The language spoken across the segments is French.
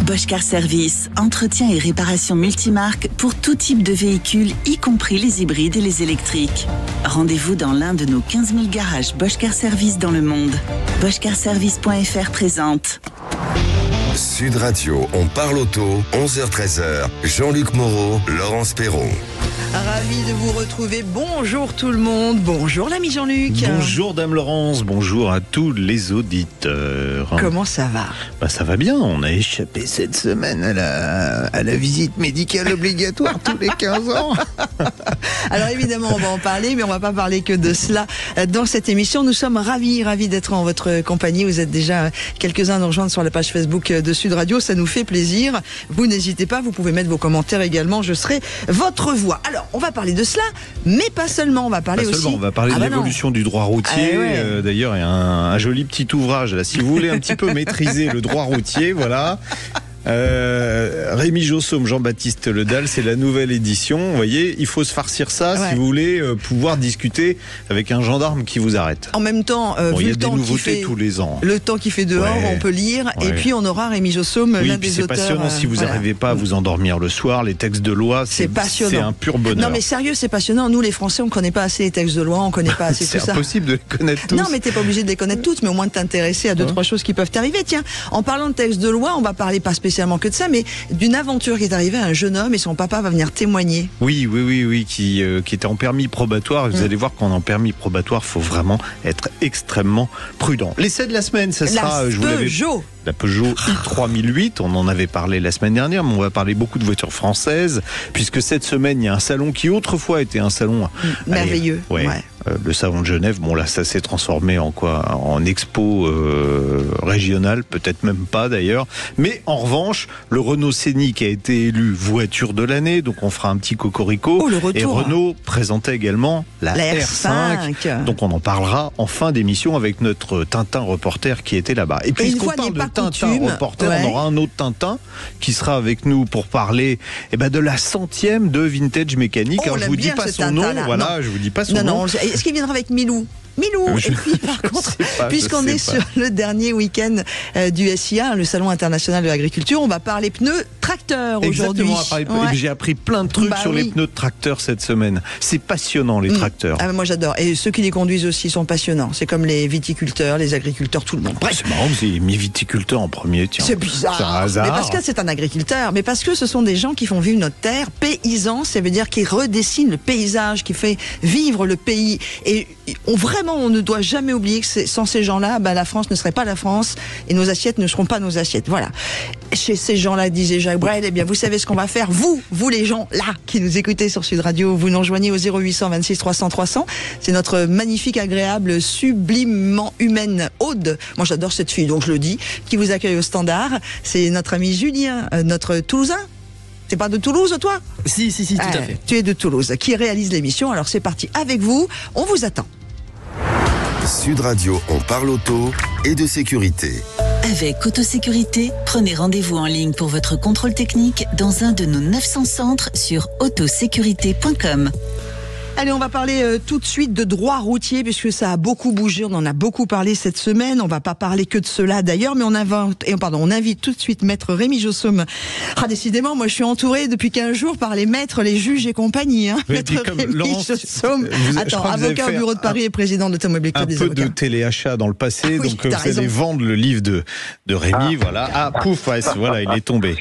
Bosch Car Service, entretien et réparation multimarque pour tout type de véhicules, y compris les hybrides et les électriques. Rendez-vous dans l'un de nos 15 000 garages Bosch Car Service dans le monde. boschcarservice.fr présente. Sud Radio, on parle auto, 11h-13h, Jean-Luc Moreau, Laurence Perron. Ravi de vous retrouver. Bonjour tout le monde. Bonjour l'ami Jean-Luc. Bonjour Dame Laurence. Bonjour à tous les auditeurs. Comment ça va ? Ça va bien. On a échappé cette semaine à la visite médicale obligatoire tous les 15 ans. Alors évidemment, on va en parler, mais on va pas parler que de cela dans cette émission. Nous sommes ravis d'être en votre compagnie. Vous êtes déjà quelques-uns à nous rejoindre sur la page Facebook de Sud Radio. Ça nous fait plaisir. Vous n'hésitez pas. Vous pouvez mettre vos commentaires également. Je serai votre voix. Alors, on va parler de cela, mais pas seulement. On va parler aussi. On va parler de l'évolution du droit routier. D'ailleurs, il y a un joli petit ouvrage là. Si vous voulez un petit peu maîtriser le droit routier, voilà. Rémi Jossaume, Jean-Baptiste Ledal, c'est la nouvelle édition. Vous voyez, il faut se farcir ça si vous voulez pouvoir discuter avec un gendarme qui vous arrête. En même temps, vu le temps qui fait tous les ans, le temps qui fait dehors, on peut lire. Et puis on aura Rémi Jossaume, l'un des auteurs. C'est passionnant si vous n'arrivez pas à vous endormir le soir. Les textes de loi, c'est passionnant. C'est un pur bonheur. Non mais sérieux, c'est passionnant. Nous les Français, on connaît pas assez les textes de loi, on connaît pas assez tout ça. C'est impossible de les connaître tous. Non mais t'es pas obligé de les connaître toutes, mais au moins de t'intéresser à deux trois choses qui peuvent t'arriver. Tiens, en parlant de textes de loi, on va parler pas spécialement que de ça, mais d'une aventure qui est arrivée à un jeune homme et son papa va venir témoigner. Oui, qui était en permis probatoire. Vous allez voir qu'en permis probatoire, faut vraiment être extrêmement prudent. L'essai de la semaine, ça sera la Peugeot i3008, on en avait parlé la semaine dernière, mais on va parler beaucoup de voitures françaises, puisque cette semaine, il y a un salon qui autrefois était un salon merveilleux. Le salon de Genève, bon là, ça s'est transformé en expo régionale, peut-être même pas d'ailleurs. Mais en revanche, le Renault Scénic a été élu voiture de l'année, donc on fera un petit cocorico. Le retour. Et Renault présentait également la R5. Donc on en parlera en fin d'émission avec notre Tintin reporter qui était là-bas. Et puisqu'on parle de Tintin reporter, on aura un autre Tintin qui sera avec nous pour parler de la 100e de Vintage Mécanique. Alors je vous dis pas son nom, je vous dis pas son nom. Est-ce qu'il viendra avec Milou ? Et puis par contre, puisqu'on est sur le dernier week-end du SIA, le Salon international de l'agriculture, on va parler pneus tracteurs aujourd'hui. Exactement, j'ai appris plein de trucs sur les pneus de tracteurs cette semaine. C'est passionnant les tracteurs. Moi j'adore, et ceux qui les conduisent aussi sont passionnants. C'est comme les viticulteurs, les agriculteurs, tout le monde. C'est marrant, vous avez mis viticulteur en premier, tiens. C'est bizarre. C'est un hasard. Mais parce que c'est un agriculteur, mais parce que ce sont des gens qui font vivre notre terre, paysans, ça veut dire qu'ils redessinent le paysage, qui fait vivre le pays. Et on ne doit jamais oublier que sans ces gens-là, la France ne serait pas la France et nos assiettes ne seront pas nos assiettes. Voilà. Chez ces gens-là, disait Jacques Brel, vous savez ce qu'on va faire. Vous les gens là qui nous écoutez sur Sud Radio, vous nous rejoignez au 0800 26 300 300. C'est notre magnifique, agréable, sublimement humaine Aude. Moi, j'adore cette fille, donc je le dis, qui vous accueille au standard. C'est notre ami Julien, notre Toulousain. T'es pas de Toulouse, toi ? Si, tout à fait. Tu es de Toulouse, qui réalise l'émission. Alors c'est parti avec vous, on vous attend. Sud Radio, on parle auto et de sécurité. Avec Autosécurité, prenez rendez-vous en ligne pour votre contrôle technique dans un de nos 900 centres sur autosécurité.com. Allez, on va parler tout de suite de droit routier, puisque ça a beaucoup bougé, on en a beaucoup parlé cette semaine. On va pas parler que de cela d'ailleurs, mais on invite tout de suite maître Rémi Jossaume. Décidément, moi je suis entourée depuis 15 jours par les maîtres, les juges et compagnie. Maître Rémi Jossaume. Avocat au bureau de Paris et président de l'Automobile Club des avocats. Un peu de téléachat dans le passé, donc vous allez vendre le livre de Rémi, voilà. Il est tombé.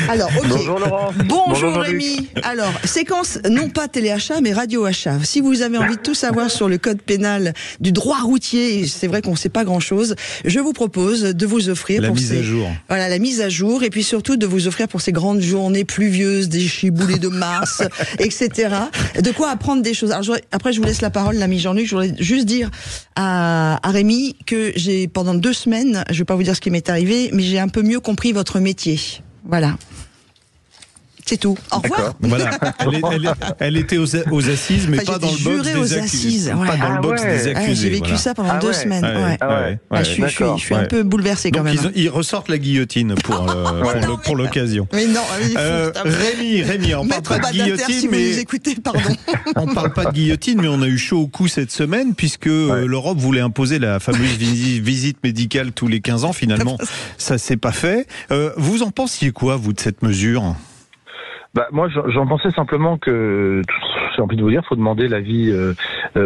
Alors, ok. Bonjour Laurent. Bonjour Rémi. Alors, séquence non pas téléachat, mais radio achat. Si vous avez envie de tout savoir sur le code pénal du droit routier, c'est vrai qu'on ne sait pas grand-chose, je vous propose de vous offrir la mise à jour. Voilà, la mise à jour, et puis surtout de vous offrir pour ces grandes journées pluvieuses, des chiboulées de mars, etc. De quoi apprendre des choses. Alors, après, je vous laisse la parole, l'ami Jean-Luc. Je voudrais juste dire à Rémi que j'ai, pendant 2 semaines, je ne vais pas vous dire ce qui m'est arrivé, mais j'ai un peu mieux compris votre métier. Voilà. C'est tout. Au revoir. Voilà. Elle était aux assises, mais pas dans le box des accusés. Pas dans le box des accusés. J'ai vécu ça pendant 2 semaines. Je suis un peu bouleversé quand même. Ils ressortent la guillotine pour l'occasion. Mais non, Rémi, on parle pas de guillotine, mais vous écoutez, pardon. On parle pas de guillotine, mais on a eu chaud au cou cette semaine puisque l'Europe voulait imposer la fameuse visite médicale tous les 15 ans. Finalement, ça s'est pas fait. Vous en pensiez quoi, vous, de cette mesure ? Moi, j'en pensais simplement que, j'ai envie de vous dire, faut demander l'avis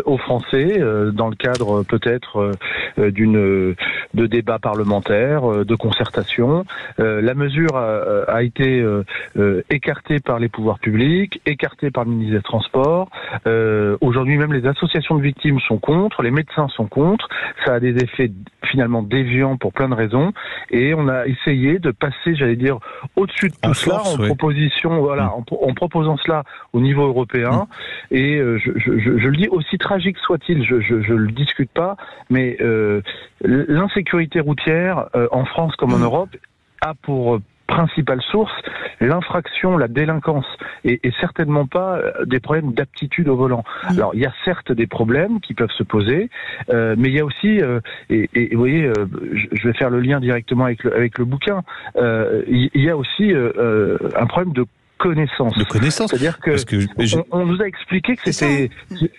aux Français dans le cadre peut-être de débats parlementaires, de concertation. La mesure a été écartée par les pouvoirs publics, écartée par le ministère des Transports. Aujourd'hui, même les associations de victimes sont contre, les médecins sont contre. Ça a des effets finalement déviants pour plein de raisons. Et on a essayé de passer, j'allais dire, au-dessus de tout cela en proposition. Voilà, en proposant cela au niveau européen. Et je le dis, aussi tragique soit-il, je le discute pas, mais l'insécurité routière en France comme en Europe a pour principale source l'infraction, la délinquance, et certainement pas des problèmes d'aptitude au volant. Alors il y a certes des problèmes qui peuvent se poser, mais il y a aussi, et vous voyez, je vais faire le lien directement avec le bouquin, il y a aussi un problème de connaissance. C'est-à-dire que on nous a expliqué que c'était,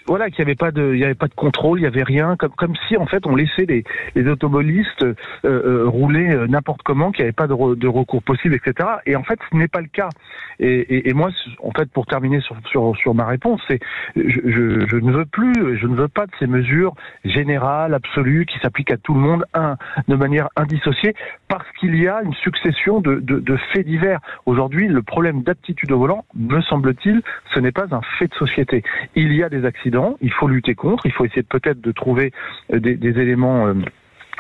voilà, qu'il y avait pas de contrôle, il y avait rien, comme si en fait on laissait les automobilistes rouler n'importe comment, qu'il n'y avait pas de recours possible, etc. Et en fait, ce n'est pas le cas. Et moi, en fait, pour terminer sur ma réponse, c'est je ne veux pas de ces mesures générales, absolues, qui s'appliquent à tout le monde, de manière indissociée, parce qu'il y a une succession de faits divers. Aujourd'hui, le problème d'aptitude au volant, me semble-t-il, ce n'est pas un fait de société. Il y a des accidents, il faut lutter contre, il faut essayer peut-être de trouver des éléments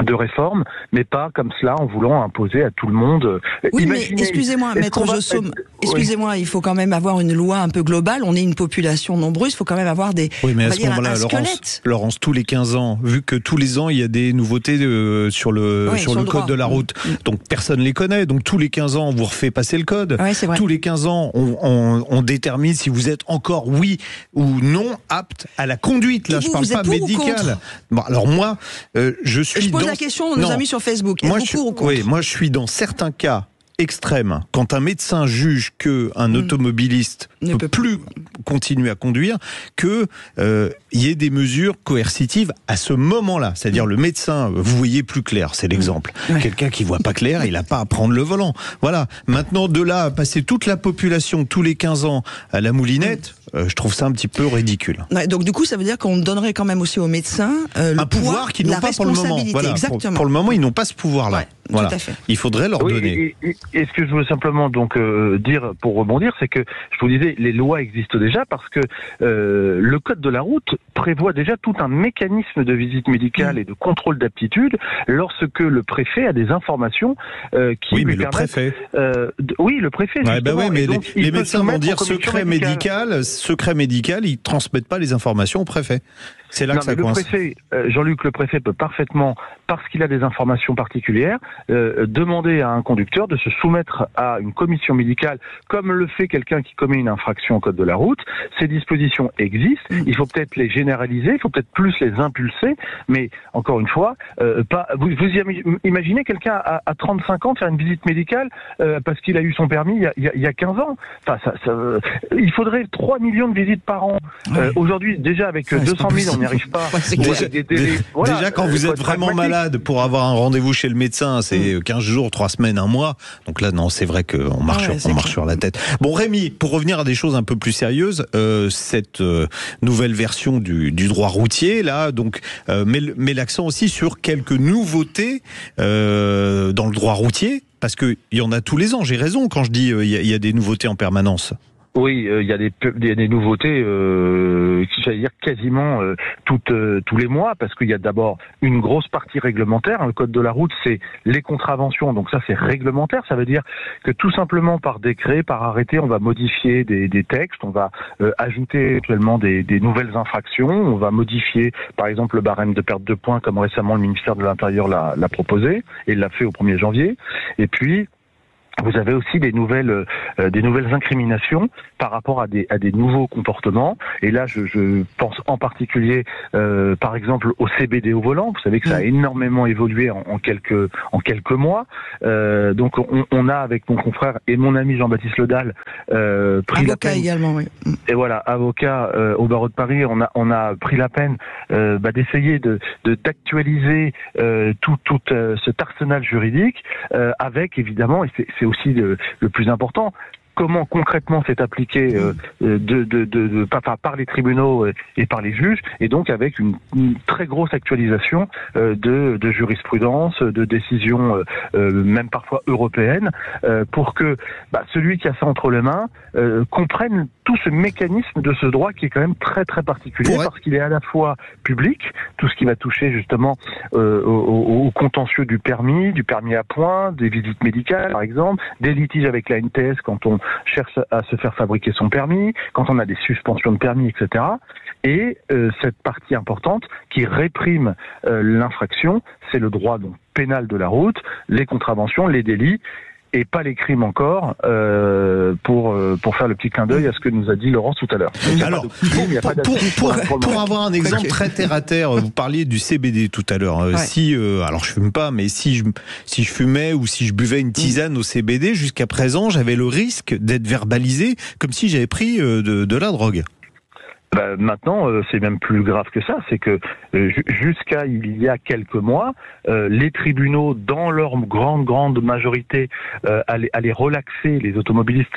de réforme, mais pas comme cela en voulant imposer à tout le monde. Oui, mais excusez-moi, Maître Jossaume, excusez-moi, il faut quand même avoir une loi un peu globale. On est une population nombreuse, il faut quand même avoir des. Oui, mais à ce moment-là, Laurence, tous les 15 ans, vu que tous les ans il y a des nouveautés sur le code de la route, donc personne les connaît. Donc tous les 15 ans, on vous refait passer le code. Ouais, c'est vrai. Tous les 15 ans, on détermine si vous êtes encore oui ou non apte à la conduite. Là, je parle pas médicale. Bon, alors moi, je suis la question, nos amis sur Facebook. Moi, je suis dans certains cas extrêmes. Quand un médecin juge qu'un automobiliste ne peut plus continuer à conduire, qu'il y ait des mesures coercitives à ce moment-là. C'est-à-dire le médecin, vous voyez plus clair, c'est l'exemple. Quelqu'un qui voit pas clair, il n'a pas à prendre le volant. Voilà. Maintenant, de là à passer toute la population tous les 15 ans à la moulinette, je trouve ça un petit peu ridicule. Ouais, donc du coup, ça veut dire qu'on donnerait quand même aussi aux médecins le pouvoir qu'ils n'ont pas pour le moment. Voilà, pour le moment, ils n'ont pas ce pouvoir-là. Ouais, voilà. Tout à fait. Il faudrait leur donner. Et ce que je veux simplement donc dire pour rebondir, c'est que je vous disais, les lois existent déjà parce que le code de la route prévoit déjà tout un mécanisme de visite médicale et de contrôle d'aptitude lorsque le préfet a des informations qui lui permettent. Préfet. Le préfet. Oui, mais donc, les médecins vont dire secret médical, ils transmettent pas les informations au préfet. C'est là que ça coince. Jean-Luc, le préfet peut parfaitement, parce qu'il a des informations particulières, demander à un conducteur de se soumettre à une commission médicale, comme le fait quelqu'un qui commet une infraction au code de la route. Ces dispositions existent, il faut peut-être les généraliser, il faut peut-être plus les impulser, mais encore une fois, vous imaginez quelqu'un à 35 ans faire une visite médicale parce qu'il a eu son permis il y a 15 ans. Enfin, il faudrait 3 millions de visites par an. Aujourd'hui, déjà avec 200 000, on n'y arrive pas. Déjà, quand vous êtes vraiment malade pour avoir un rendez-vous chez le médecin, c'est 15 jours, 3 semaines, 1 mois. Donc là, non, c'est vrai qu'on marche, sur la tête. Bon, Rémi, pour revenir à des choses un peu plus sérieuses, cette nouvelle version du droit routier, là, donc, met l'accent aussi sur quelques nouveautés dans le droit routier, parce qu'il y en a tous les ans. J'ai raison quand je dis il y a des nouveautés en permanence. Oui, il y a des nouveautés, j'allais dire quasiment tous les mois, parce qu'il y a d'abord une grosse partie réglementaire. Le code de la route, c'est les contraventions, donc ça c'est réglementaire. Ça veut dire que tout simplement par décret, par arrêté, on va modifier des textes, on va ajouter actuellement des nouvelles infractions, on va modifier par exemple le barème de perte de points, comme récemment le ministère de l'Intérieur l'a proposé, et l'a fait au 1er janvier. Et puis vous avez aussi des nouvelles incriminations par rapport à des nouveaux comportements. Et là, je pense en particulier, par exemple, au CBD au volant. Vous savez que ça a énormément évolué en quelques mois. Donc, on a avec mon confrère et mon ami Jean-Baptiste Ledal pris la peine. Également, oui. Et voilà, avocat au barreau de Paris, on a pris la peine d'essayer d'actualiser tout cet arsenal juridique avec évidemment, et c'est aussi le plus important, comment concrètement c'est appliqué par les tribunaux et par les juges, et donc avec une très grosse actualisation de jurisprudence, de décisions même parfois européennes, pour que celui qui a ça entre les mains comprenne tout ce mécanisme de ce droit qui est quand même très très particulier, parce qu'il est à la fois public, tout ce qui va toucher justement au contentieux du permis à point, des visites médicales par exemple, des litiges avec la NTS quand on cherche à se faire fabriquer son permis, quand on a des suspensions de permis, etc. Et cette partie importante qui réprime l'infraction, c'est le droit donc pénal de la route, les contraventions, les délits, et pas les crimes encore, pour faire le petit clin d'œil à ce que nous a dit Laurence tout à l'heure. Alors, pour avoir un exemple très terre à terre, vous parliez du CBD tout à l'heure. Si, alors je fume pas, mais si je fumais ou si je buvais une tisane au CBD, jusqu'à présent, j'avais le risque d'être verbalisé comme si j'avais pris de la drogue. Maintenant, c'est même plus grave que ça. C'est que jusqu'à il y a quelques mois, les tribunaux, dans leur grande majorité, allaient relaxer les automobilistes,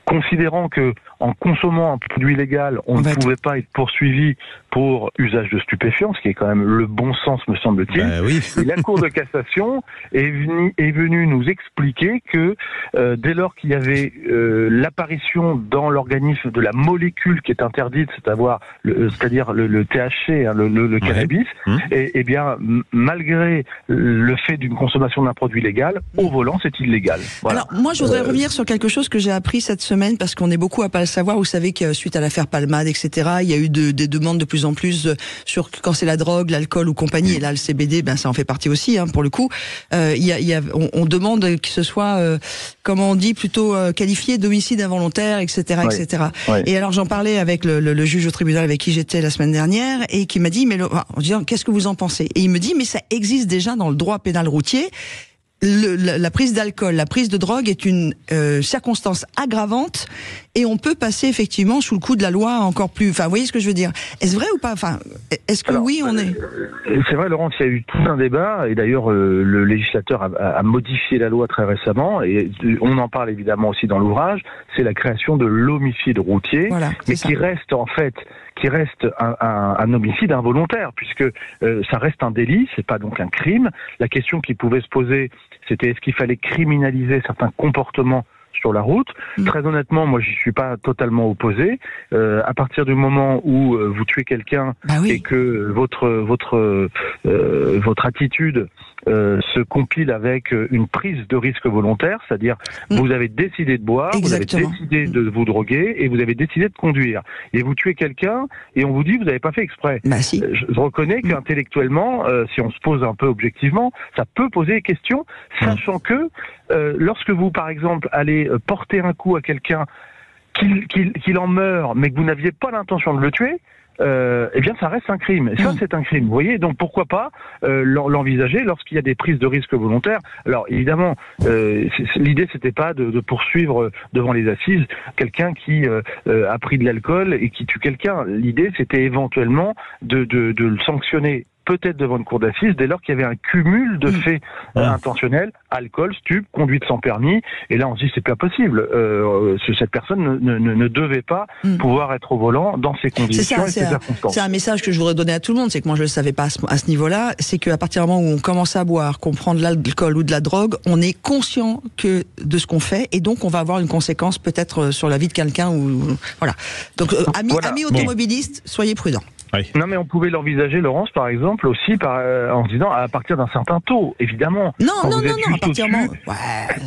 considérant que en consommant un produit légal, on ne pouvait pas être poursuivi pour usage de stupéfiants, ce qui est quand même le bon sens, me semble-t-il. Et la Cour de cassation est venue nous expliquer que dès lors qu'il y avait l'apparition dans l'organisme de la molécule qui est interdite, c'est-à-dire le THC, hein, le cannabis, et bien malgré le fait d'une consommation d'un produit légal, au volant c'est illégal. Voilà. Alors moi je voudrais revenir sur quelque chose que j'ai appris cette semaine, parce qu'on est beaucoup à pas le savoir. Vous savez que suite à l'affaire Palmade, etc., il y a eu des demandes de plus en plus sur quand c'est la drogue, l'alcool ou compagnie. Et là, le CBD, ça en fait partie aussi, hein, pour le coup. On demande que ce soit, comment on dit, plutôt qualifié d'homicide involontaire, etc., etc. Et alors, j'en parlais avec le juge au tribunal avec qui j'étais la semaine dernière, et qui m'a dit, en disant, qu'est-ce que vous en pensez? Et il me dit, mais ça existe déjà dans le droit pénal routier. La prise d'alcool, la prise de drogue est une circonstance aggravante, et on peut passer effectivement sous le coup de la loi encore plus. Enfin, vous voyez ce que je veux dire? Est-ce vrai ou pas? Enfin, est-ce que oui, on est? C'est vrai, Laurence, il y a eu tout un débat, et d'ailleurs le législateur a modifié la loi très récemment, et on en parle évidemment aussi dans l'ouvrage. C'est la création de l'homicide routier, mais qui reste en fait un homicide involontaire, puisque ça reste un délit, c'est pas donc un crime. La question qui pouvait se poser, c'était est-ce qu'il fallait criminaliser certains comportements sur la route. Très honnêtement, moi, j'y suis pas totalement opposé. À partir du moment où vous tuez quelqu'un et que votre attitude se compile avec une prise de risque volontaire, c'est-à-dire vous avez décidé de boire, vous avez décidé de vous droguer et vous avez décidé de conduire. Et vous tuez quelqu'un et on vous dit vous n'avez pas fait exprès. Si. Je reconnais qu'intellectuellement, si on se pose un peu objectivement, ça peut poser des questions, sachant que lorsque vous, par exemple, allez porter un coup à quelqu'un, qu'il en meurt, mais que vous n'aviez pas l'intention de le tuer, eh bien ça reste un crime. Et ça c'est un crime. Vous voyez, donc pourquoi pas l'envisager lorsqu'il y a des prises de risques volontaires. Alors évidemment, l'idée c'était pas de poursuivre devant les assises quelqu'un qui a pris de l'alcool et qui tue quelqu'un. L'idée c'était éventuellement de le sanctionner peut-être devant une cour d'assises, dès lors qu'il y avait un cumul de faits intentionnels, alcool, stup, conduite sans permis, et là on se dit c'est pas possible. Cette personne ne devait pas pouvoir être au volant dans ces conditions et ces circonstances. C'est un message que je voudrais donner à tout le monde, c'est que moi je le savais pas à ce niveau-là, c'est qu'à partir du moment où on commence à boire, qu'on prend de l'alcool ou de la drogue, on est conscient de ce qu'on fait, et donc on va avoir une conséquence peut-être sur la vie de quelqu'un, ou voilà. Donc amis automobilistes, soyez prudents. Oui. Non, mais on pouvait l'envisager, Laurence, par exemple, aussi en se disant à partir d'un certain taux, évidemment. Non, à partir du moment.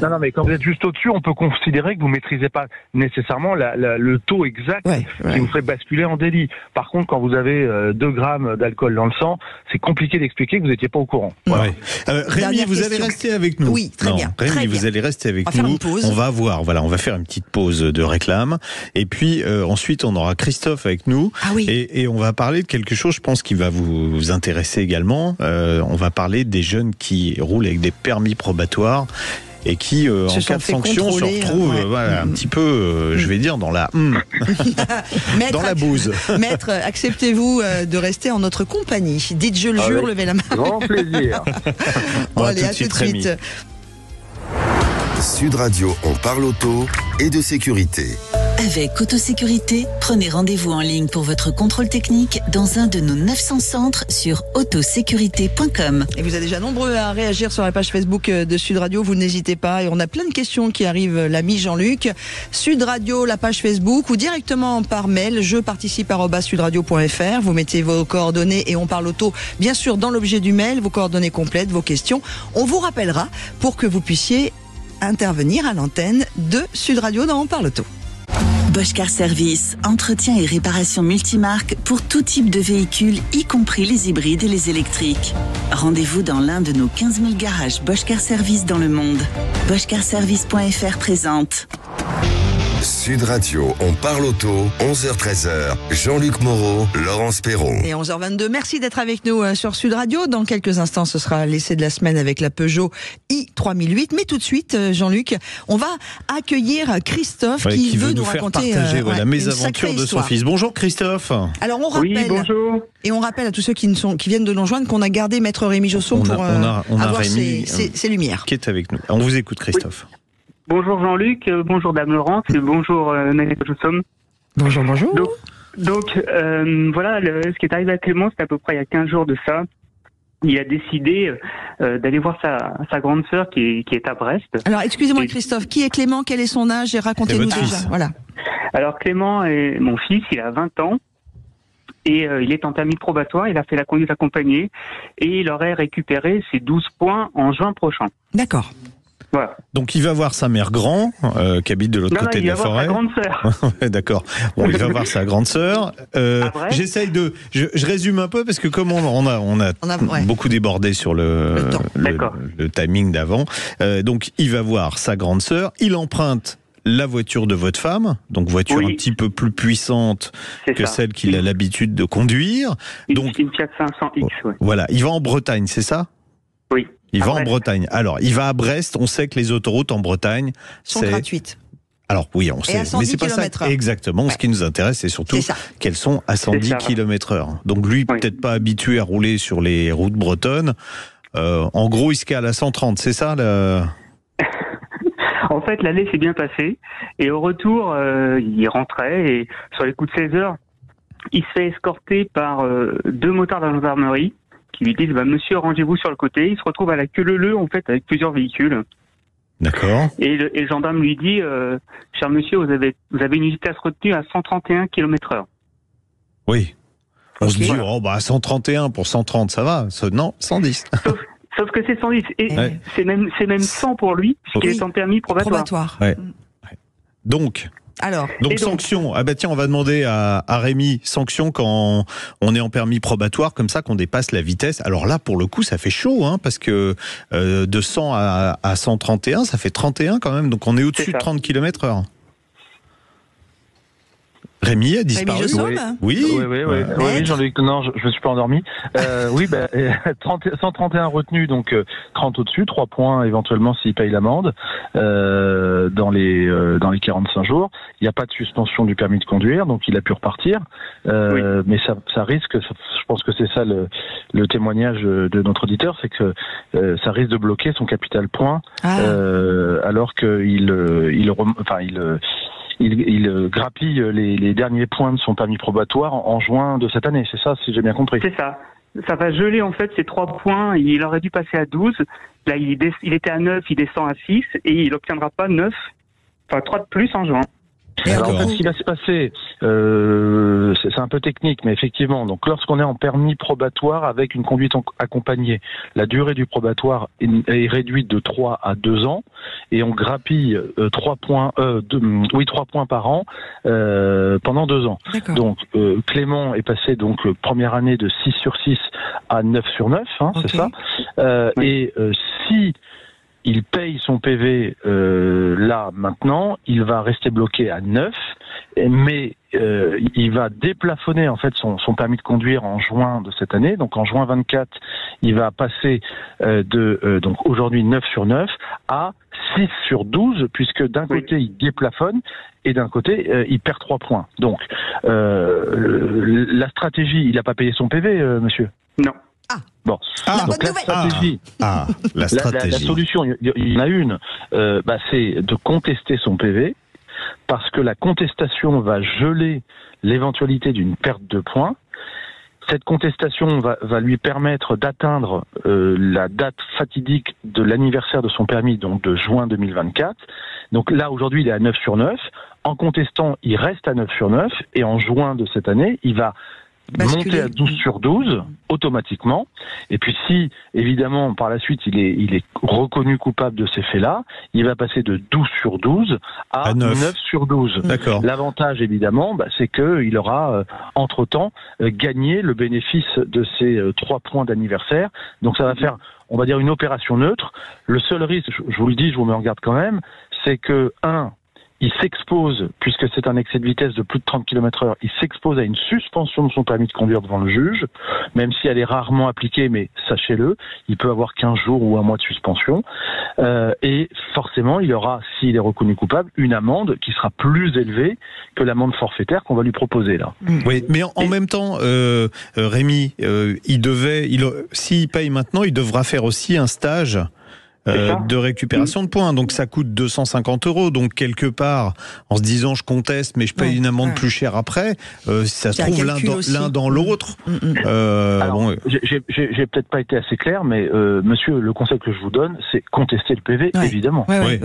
Non, mais quand vous êtes juste au-dessus, on peut considérer que vous maîtrisez pas nécessairement le taux exact qui vous ferait basculer en délit. Par contre, quand vous avez 2 grammes d'alcool dans le sang, c'est compliqué d'expliquer que vous n'étiez pas au courant. Voilà. Rémi, vous allez rester avec nous. Oui, très bien. Rémi, vous allez rester avec nous. On va voir. Voilà, on va faire une petite pause de réclame. Et puis ensuite, on aura Christophe avec nous. Ah oui. Et on va parler de quelque chose, je pense, qui va vous intéresser également. On va parler des jeunes qui roulent avec des permis probatoires et qui, en cas de sanction, se retrouvent un petit peu, je vais dire, dans la dans la bouse. Maître, acceptez-vous de rester en notre compagnie? Dites je le jure, levez la main. Grand plaisir. Bon, allez, à tout de suite. Sud Radio, on parle auto et de sécurité. Avec Autosécurité, prenez rendez-vous en ligne pour votre contrôle technique dans un de nos 900 centres sur autosécurité.com. Et vous êtes déjà nombreux à réagir sur la page Facebook de Sud Radio, vous n'hésitez pas. Et on a plein de questions qui arrivent, l'ami Jean-Luc. Sud Radio, la page Facebook, ou directement par mail, jeparticipe@sudradio.fr. Vous mettez vos coordonnées et on parle auto, bien sûr, dans l'objet du mail, vos coordonnées complètes, vos questions. On vous rappellera pour que vous puissiez intervenir à l'antenne de Sud Radio dans On parle auto. Bosch Car Service, entretien et réparation multimarque pour tout type de véhicules, y compris les hybrides et les électriques. Rendez-vous dans l'un de nos 15 000 garages Bosch Car Service dans le monde. BoschCarService.fr présente. Sud Radio, on parle auto, 11h-13h. Jean-Luc Moreau, Laurence Perron. Et 11h22, merci d'être avec nous sur Sud Radio. Dans quelques instants, ce sera l'essai de la semaine avec la Peugeot i3008. Mais tout de suite, Jean-Luc, on va accueillir Christophe qui veut nous raconter la mésaventure de son fils. Bonjour Christophe. Alors on rappelle, oui, bonjour. Et on rappelle à tous ceux qui viennent de nous rejoindre qu'on a gardé Maître Rémi Josson pour avoir Rémi, ses lumières. Qui est avec nous. On vous écoute Christophe. Oui. Bonjour Jean-Luc, bonjour Dame Laurence et bonjour Maître Josson. Bonjour. Donc voilà, ce qui est arrivé à Clément, c'était à peu près il y a 15 jours de ça. Il a décidé d'aller voir sa grande sœur qui est à Brest. Alors excusez-moi Christophe, qui est Clément, quel est son âge et racontez-nous déjà. Voilà. Alors Clément est mon fils, il a 20 ans. Et il est en permis probatoire, il a fait la conduite accompagnée et il aurait récupéré ses 12 points en juin prochain. D'accord. Voilà. Donc il va voir sa mère grand, qui habite de l'autre côté de la forêt. Il va voir sa grande sœur. Ouais, d'accord. Bon, il va voir sa grande sœur. J'essaye je résume un peu parce que comme on a beaucoup débordé sur le timing d'avant. Donc il va voir sa grande sœur. Il emprunte la voiture de votre femme, donc voiture un petit peu plus puissante que celle qu'il a l'habitude de conduire. Donc une Fiat 500X. Ouais. Voilà. Il va en Bretagne, c'est ça ? Oui. Il va en Bretagne. Alors, il va à Brest. On sait que les autoroutes en Bretagne sont gratuites. Alors oui, on sait, mais c'est pas ça exactement. Ce qui nous intéresse, c'est surtout qu'elles sont à 110 km/h. Donc lui, peut-être pas habitué à rouler sur les routes bretonnes. En gros, il se cale à 130, c'est ça En fait, l'année s'est bien passée. Et au retour, il rentrait et sur les coups de 16 heures, il se fait escorter par 2 motards de la gendarmerie qui lui disent monsieur, rangez-vous sur le côté. Il se retrouve à la queue leu-leu, en fait, avec plusieurs véhicules. D'accord. Et le gendarme lui dit cher monsieur, vous avez une vitesse retenue à 131 km/h. Oui. On se dit 131 pour 130, ça va. Non, 110. Sauf que c'est 110. Et c'est même 100 pour lui, puisqu'il est en permis probatoire. Ouais. Donc sanction. Ah bah tiens, on va demander à Rémi, sanction quand on est en permis probatoire, comme ça qu'on dépasse la vitesse. Alors là, pour le coup, ça fait chaud, parce que de 100 à 131, ça fait 31 quand même. Donc on est au-dessus de 30 km/h. Rémi a disparu. Oui, Jean-Luc, non, je me suis pas endormi. 131 retenus, donc 30 au-dessus, 3 points éventuellement s'il paye l'amende dans les 45 jours. Il n'y a pas de suspension du permis de conduire, donc il a pu repartir. Mais ça risque, je pense que c'est ça le témoignage de notre auditeur, c'est que ça risque de bloquer son capital point, alors qu'il il grappille les derniers points de son permis probatoire en juin de cette année. C'est ça, si j'ai bien compris. C'est ça. Ça va geler en fait ces 3 points. Il aurait dû passer à 12. Là, il était à 9, il descend à 6 et il n'obtiendra pas 9, 3 de plus en juin. Alors, en fait, ce qui va se passer, c'est un peu technique, mais effectivement, donc lorsqu'on est en permis probatoire avec une conduite accompagnée, la durée du probatoire est réduite de 3 à 2 ans et on grappille 3 points par an pendant 2 ans. D'accord. Donc Clément est passé donc première année de 6 sur 6 à 9 sur 9, okay. C'est ça. Et si il paye son PV là maintenant, il va rester bloqué à 9, mais il va déplafonner en fait son permis de conduire en juin de cette année. Donc en juin 24, il va passer donc aujourd'hui 9 sur 9 à 6 sur 12, puisque d'un côté il déplafonne et d'un côté il perd 3 points. Donc la stratégie, il n'a pas payé son PV, monsieur? Non. Bon, donc la stratégie, la solution, il y en a une, c'est de contester son PV, parce que la contestation va geler l'éventualité d'une perte de points. Cette contestation va lui permettre d'atteindre la date fatidique de l'anniversaire de son permis, donc de juin 2024. Donc là, aujourd'hui, il est à 9 sur 9. En contestant, il reste à 9 sur 9. Et en juin de cette année, il va monter à 12 sur 12 automatiquement. Et puis si, évidemment, par la suite, il est reconnu coupable de ces faits-là, il va passer de 12 sur 12 à 9 sur 12. D'accord. L'avantage, évidemment, c'est qu'il aura, entre-temps, gagné le bénéfice de ces 3 points d'anniversaire. Donc ça va faire, on va dire, une opération neutre. Le seul risque, je vous le dis, je vous mets en garde quand même, c'est que, il s'expose, puisque c'est un excès de vitesse de plus de 30 km/h, il s'expose à une suspension de son permis de conduire devant le juge, même si elle est rarement appliquée, mais sachez-le, il peut avoir 15 jours ou 1 mois de suspension. Et forcément, il aura, s'il est reconnu coupable, une amende qui sera plus élevée que l'amende forfaitaire qu'on va lui proposer là. Oui, mais en même temps, Rémi, s'il paye maintenant, il devra faire aussi un stage de récupération de points, donc ça coûte 250 €. Donc quelque part, en se disant je conteste mais je paye une amende plus chère après, ça se trouve l'un dans l'autre. J'ai peut-être pas été assez clair, mais monsieur, le conseil que je vous donne, c'est contester le PV, évidemment. Oui.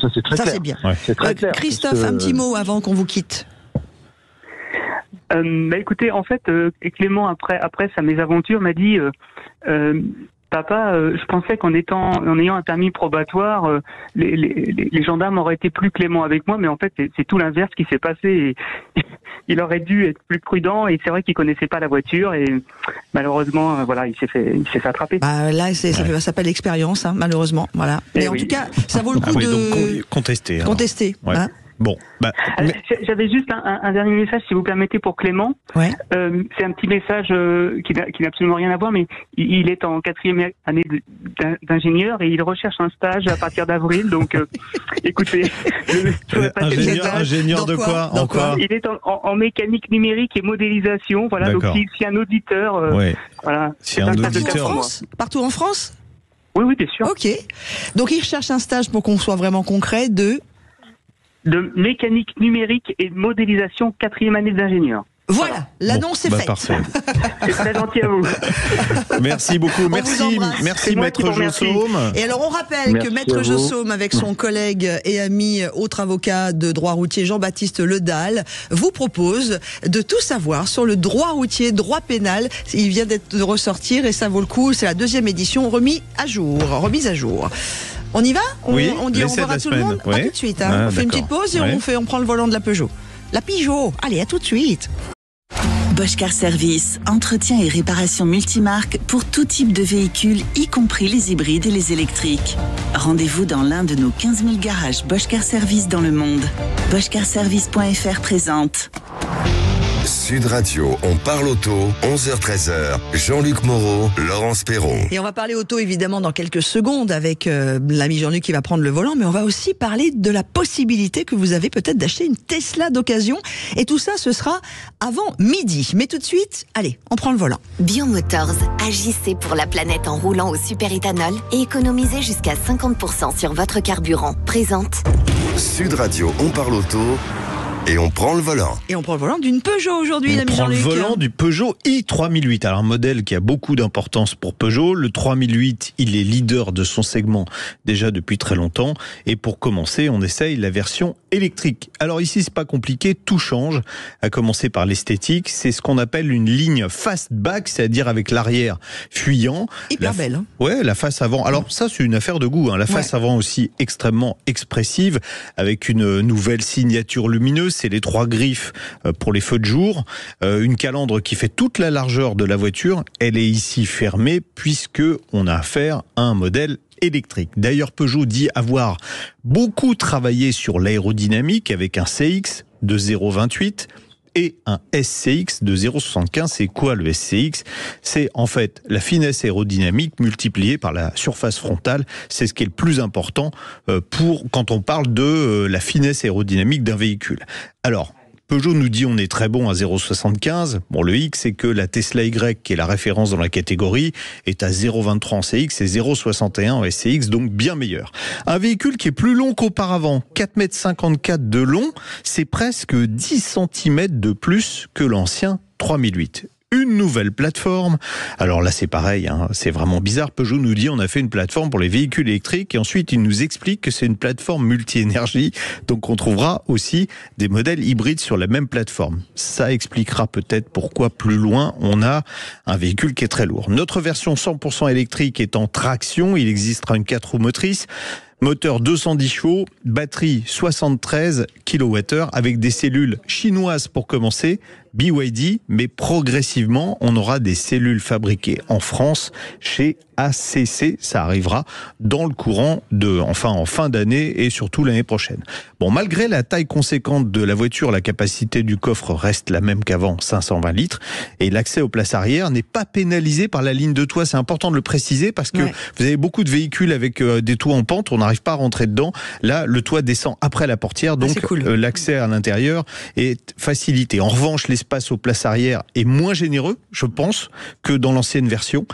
Ça c'est très clair. C'est bien. C'est très clair. Christophe, un petit mot avant qu'on vous quitte. Écoutez, en fait, Clément après sa mésaventure m'a dit. Papa, je pensais en ayant un permis probatoire, les gendarmes auraient été plus cléments avec moi, mais en fait c'est tout l'inverse qui s'est passé. Et il aurait dû être plus prudent, et c'est vrai qu'il connaissait pas la voiture, et malheureusement, il s'est fait attraper. Là, ça s'appelle l'expérience, malheureusement. Voilà. Mais en tout cas, ça vaut le coup de contester. Contester. Ouais. Bon, j'avais juste un dernier message, si vous permettez, pour Clément. Ouais. C'est un petit message qui n'a absolument rien à voir, mais il est en 4e année d'ingénieur et il recherche un stage à partir d'avril. Donc, écoutez, ingénieur de quoi? En quoi? Il est en mécanique numérique et modélisation. Voilà. D'accord. Donc, si un auditeur, voilà. Si un auditeur, partout en France? Oui, bien sûr. Ok. Donc, il recherche un stage, pour qu'on soit vraiment concret, de mécanique numérique et de modélisation 4e année d'ingénieur. Voilà, l'annonce est faite. Parfait. C'est très gentil à vous. Merci beaucoup. Merci Maître Jossaume. Et alors on rappelle que Maître Jossaume, avec son collègue et ami autre avocat de droit routier Jean-Baptiste Ledal, vous propose de tout savoir sur le droit routier, droit pénal. Il vient de ressortir et ça vaut le coup. C'est la 2e édition remise à jour. On y va? On dit au revoir à tout le monde? Pas tout de suite. On fait une petite pause et on prend le volant de la Peugeot. La Peugeot. Allez, à tout de suite. Bosch Car Service, entretien et réparation multimarque pour tout type de véhicules, y compris les hybrides et les électriques. Rendez-vous dans l'un de nos 15 000 garages Bosch Car Service dans le monde. BoschCarService.fr présente. Sud Radio, on parle auto, 11h-13h. Jean-Luc Moreau, Laurence Perron. Et on va parler auto évidemment dans quelques secondes avec l'ami Jean-Luc qui va prendre le volant, mais on va aussi parler de la possibilité que vous avez peut-être d'acheter une Tesla d'occasion. Et tout ça, ce sera avant midi. Mais tout de suite, allez, on prend le volant. Biomotors, agissez pour la planète en roulant au superéthanol et économisez jusqu'à 50% sur votre carburant. Présente Sud Radio, on parle auto. Et on prend le volant. Et on prend le volant d'une Peugeot aujourd'hui, l'ami Jean-Luc. On prend le volant du Peugeot i3008. Alors un modèle qui a beaucoup d'importance pour Peugeot. Le 3008, il est leader de son segment déjà depuis très longtemps. Et pour commencer, on essaye la version électrique. Alors ici, c'est pas compliqué, tout change. À commencer par l'esthétique, c'est ce qu'on appelle une ligne fastback, c'est-à-dire avec l'arrière fuyant. Hyper belle. Hein. Ouais, la face avant. Alors ça, c'est une affaire de goût. Hein. La face avant aussi extrêmement expressive, avec une nouvelle signature lumineuse. C'est les 3 griffes pour les feux de jour. Une calandre qui fait toute la largeur de la voiture. Elle est ici fermée puisque on a affaire à un modèle électrique. D'ailleurs, Peugeot dit avoir beaucoup travaillé sur l'aérodynamique avec un CX de 0,28 et un SCX de 0,75. C'est quoi le SCX? C'est en fait la finesse aérodynamique multipliée par la surface frontale. C'est ce qui est le plus important quand on parle de la finesse aérodynamique d'un véhicule. Alors, Peugeot nous dit on est très bon à 0,75. Bon, le X, c'est que la Tesla Y, qui est la référence dans la catégorie, est à 0,23 en CX et 0,61 en SCX, donc bien meilleur. Un véhicule qui est plus long qu'auparavant, 4,54 m de long, c'est presque 10 cm de plus que l'ancien 3008. Une nouvelle plateforme. Alors là, c'est pareil, hein, c'est vraiment bizarre. Peugeot nous dit on a fait une plateforme pour les véhicules électriques et ensuite il nous explique que c'est une plateforme multi-énergie. Donc on trouvera aussi des modèles hybrides sur la même plateforme. Ça expliquera peut-être pourquoi plus loin on a un véhicule qui est très lourd. Notre version 100% électrique est en traction. Il existera une 4 roues motrices. Moteur 210 chevaux, batterie 73 kWh avec des cellules chinoises pour commencer, BYD, mais progressivement on aura des cellules fabriquées en France chez ACC. Ça arrivera dans le courant en fin d'année et surtout l'année prochaine. Bon, malgré la taille conséquente de la voiture, la capacité du coffre reste la même qu'avant, 520 litres, et l'accès aux places arrière n'est pas pénalisé par la ligne de toit. C'est important de le préciser parce que vous avez beaucoup de véhicules avec des toits en pente, on n'arrive pas à rentrer dedans. Là, le toit descend après la portière, donc l'accès à l'intérieur est facilité. En revanche, l'espace aux places arrière est moins généreux, je pense, que dans l'ancienne version.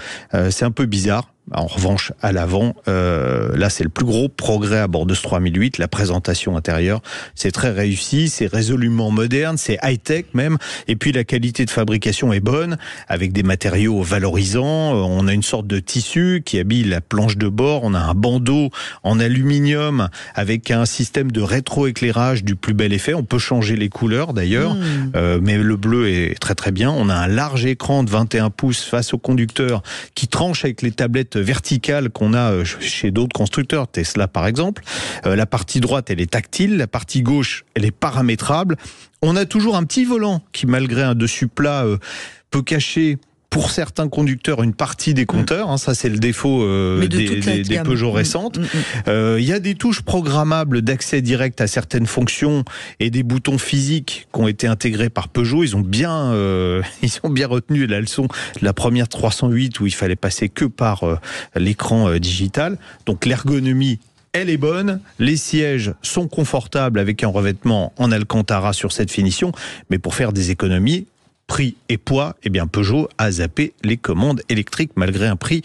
C'est un peu bizarre. En revanche, à l'avant, là c'est le plus gros progrès à bord de ce 3008, la présentation intérieure, c'est très réussi, c'est résolument moderne, c'est high-tech même, et puis la qualité de fabrication est bonne, avec des matériaux valorisants, on a une sorte de tissu qui habille la planche de bord, on a un bandeau en aluminium avec un système de rétroéclairage du plus bel effet, on peut changer les couleurs d'ailleurs, mais le bleu est très très bien, on a un large écran de 21 pouces face au conducteur qui tranche avec les tablettes verticale qu'on a chez d'autres constructeurs, Tesla par exemple. La partie droite, elle est tactile, la partie gauche, elle est paramétrable. On a toujours un petit volant qui, malgré un dessus plat, peut cacher pour certains conducteurs une partie des compteurs, hein, ça c'est le défaut des Peugeot récentes. Il y a des touches programmables d'accès direct à certaines fonctions et des boutons physiques qui ont été intégrés par Peugeot. Ils ont bien retenu la leçon de la première 308 où il fallait passer que par l'écran digital. Donc l'ergonomie, elle est bonne, les sièges sont confortables avec un revêtement en Alcantara sur cette finition, mais pour faire des économies, prix et poids, eh bien Peugeot a zappé les commandes électriques malgré un prix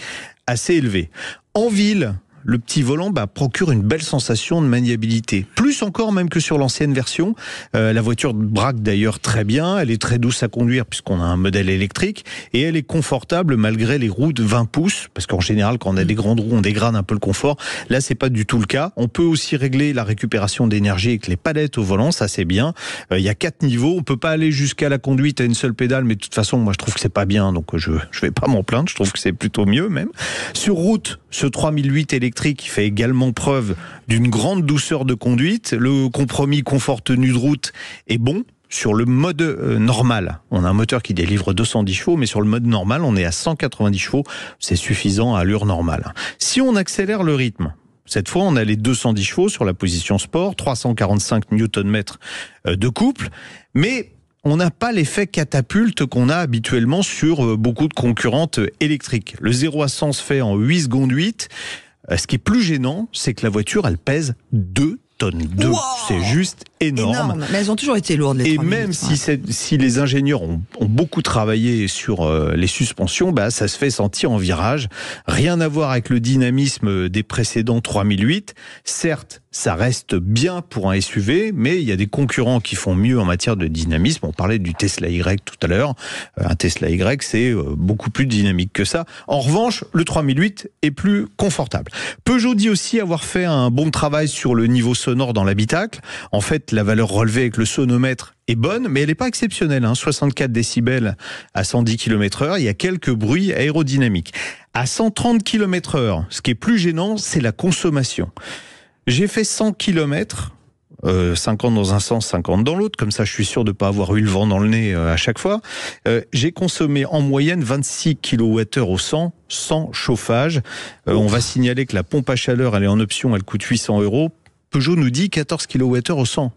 assez élevé. En ville, le petit volant procure une belle sensation de maniabilité. Plus encore même que sur l'ancienne version. La voiture braque d'ailleurs très bien. Elle est très douce à conduire puisqu'on a un modèle électrique. Et elle est confortable malgré les roues de 20 pouces. Parce qu'en général, quand on a des grandes roues, on dégrade un peu le confort. Là, c'est pas du tout le cas. On peut aussi régler la récupération d'énergie avec les palettes au volant. Ça, c'est bien. Il y a 4 niveaux. On peut pas aller jusqu'à la conduite à une seule pédale. Mais de toute façon, moi, je trouve que c'est pas bien. Donc, je vais pas m'en plaindre. Je trouve que c'est plutôt mieux même. Sur route, ce 3008 électrique fait également preuve d'une grande douceur de conduite. Le compromis confort-tenue de route est bon. Sur le mode normal, on a un moteur qui délivre 210 chevaux, mais sur le mode normal, on est à 190 chevaux. C'est suffisant à allure normale. Si on accélère le rythme, cette fois, on a les 210 chevaux sur la position sport, 345 Nm de couple, mais on n'a pas l'effet catapulte qu'on a habituellement sur beaucoup de concurrentes électriques. Le 0 à 100 se fait en 8 secondes 8. Ce qui est plus gênant, c'est que la voiture, elle pèse 2 tonnes. Wow, c'est juste énorme. Mais elles ont toujours été lourdes, les 3008. Et même si les ingénieurs ont beaucoup travaillé sur les suspensions, ça se fait sentir en virage. Rien à voir avec le dynamisme des précédents 3008. Certes, ça reste bien pour un SUV, mais il y a des concurrents qui font mieux en matière de dynamisme. On parlait du Tesla Y tout à l'heure. Un Tesla Y, c'est beaucoup plus dynamique que ça. En revanche, le 3008 est plus confortable. Peugeot dit aussi avoir fait un bon travail sur le niveau sonore dans l'habitacle. En fait, la valeur relevée avec le sonomètre est bonne, mais elle n'est pas exceptionnelle. 64 décibels à 110 km/h. Il y a quelques bruits aérodynamiques. À 130 km/h, ce qui est plus gênant, c'est la consommation. J'ai fait 100 km, 50 dans un sens, 50 dans l'autre, comme ça je suis sûr de ne pas avoir eu le vent dans le nez à chaque fois. J'ai consommé en moyenne 26 kWh au 100, sans chauffage. On va signaler que la pompe à chaleur, elle est en option, elle coûte 800 €. Peugeot nous dit 14 kWh au 100.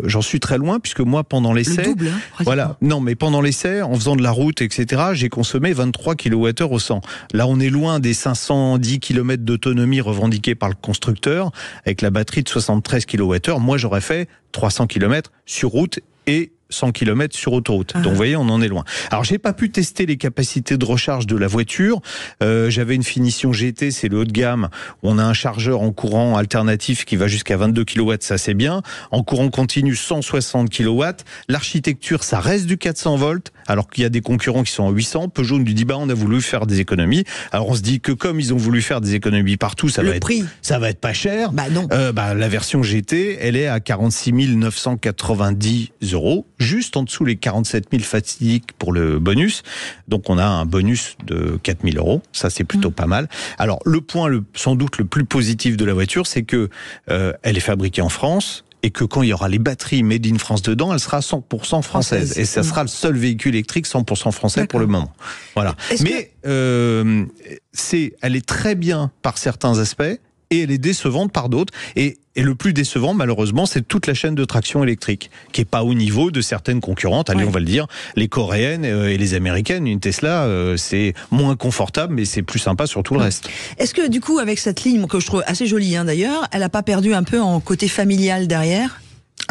J'en suis très loin, puisque moi, pendant l'essai... Le double, voilà. Non, mais pendant l'essai, en faisant de la route, etc., j'ai consommé 23 kWh au 100. Là, on est loin des 510 km d'autonomie revendiqués par le constructeur, avec la batterie de 73 kWh. Moi, j'aurais fait 300 km sur route et 100 km sur autoroute. Donc vous voyez, on en est loin. Alors j'ai pas pu tester les capacités de recharge de la voiture. J'avais une finition GT, c'est le haut de gamme. On a un chargeur en courant alternatif qui va jusqu'à 22 kW, ça c'est bien. En courant continu, 160 kW. L'architecture, ça reste du 400 volts, alors qu'il y a des concurrents qui sont à 800. Peugeot nous dit, on a voulu faire des économies. Alors on se dit que comme ils ont voulu faire des économies partout, ça va être pas cher. Non. La version GT, elle est à 46 990 €. Juste en dessous les 47 000 fatidiques pour le bonus. Donc on a un bonus de 4 000 €. Ça c'est plutôt pas mal. Alors le point sans doute le plus positif de la voiture, c'est que elle est fabriquée en France. Et que quand il y aura les batteries Made in France dedans, elle sera 100% française. Et ça sera le seul véhicule électrique 100% français pour le moment. Voilà. Mais elle est très bien par certains aspects et elle est décevante par d'autres. Et le plus décevant, malheureusement, c'est toute la chaîne de traction électrique, qui n'est pas au niveau de certaines concurrentes. Allez, on va le dire, les coréennes et les américaines. Une Tesla, c'est moins confortable, mais c'est plus sympa sur tout le reste. Est-ce que, du coup, avec cette ligne, que je trouve assez jolie d'ailleurs, elle n'a pas perdu un peu en côté familial derrière ?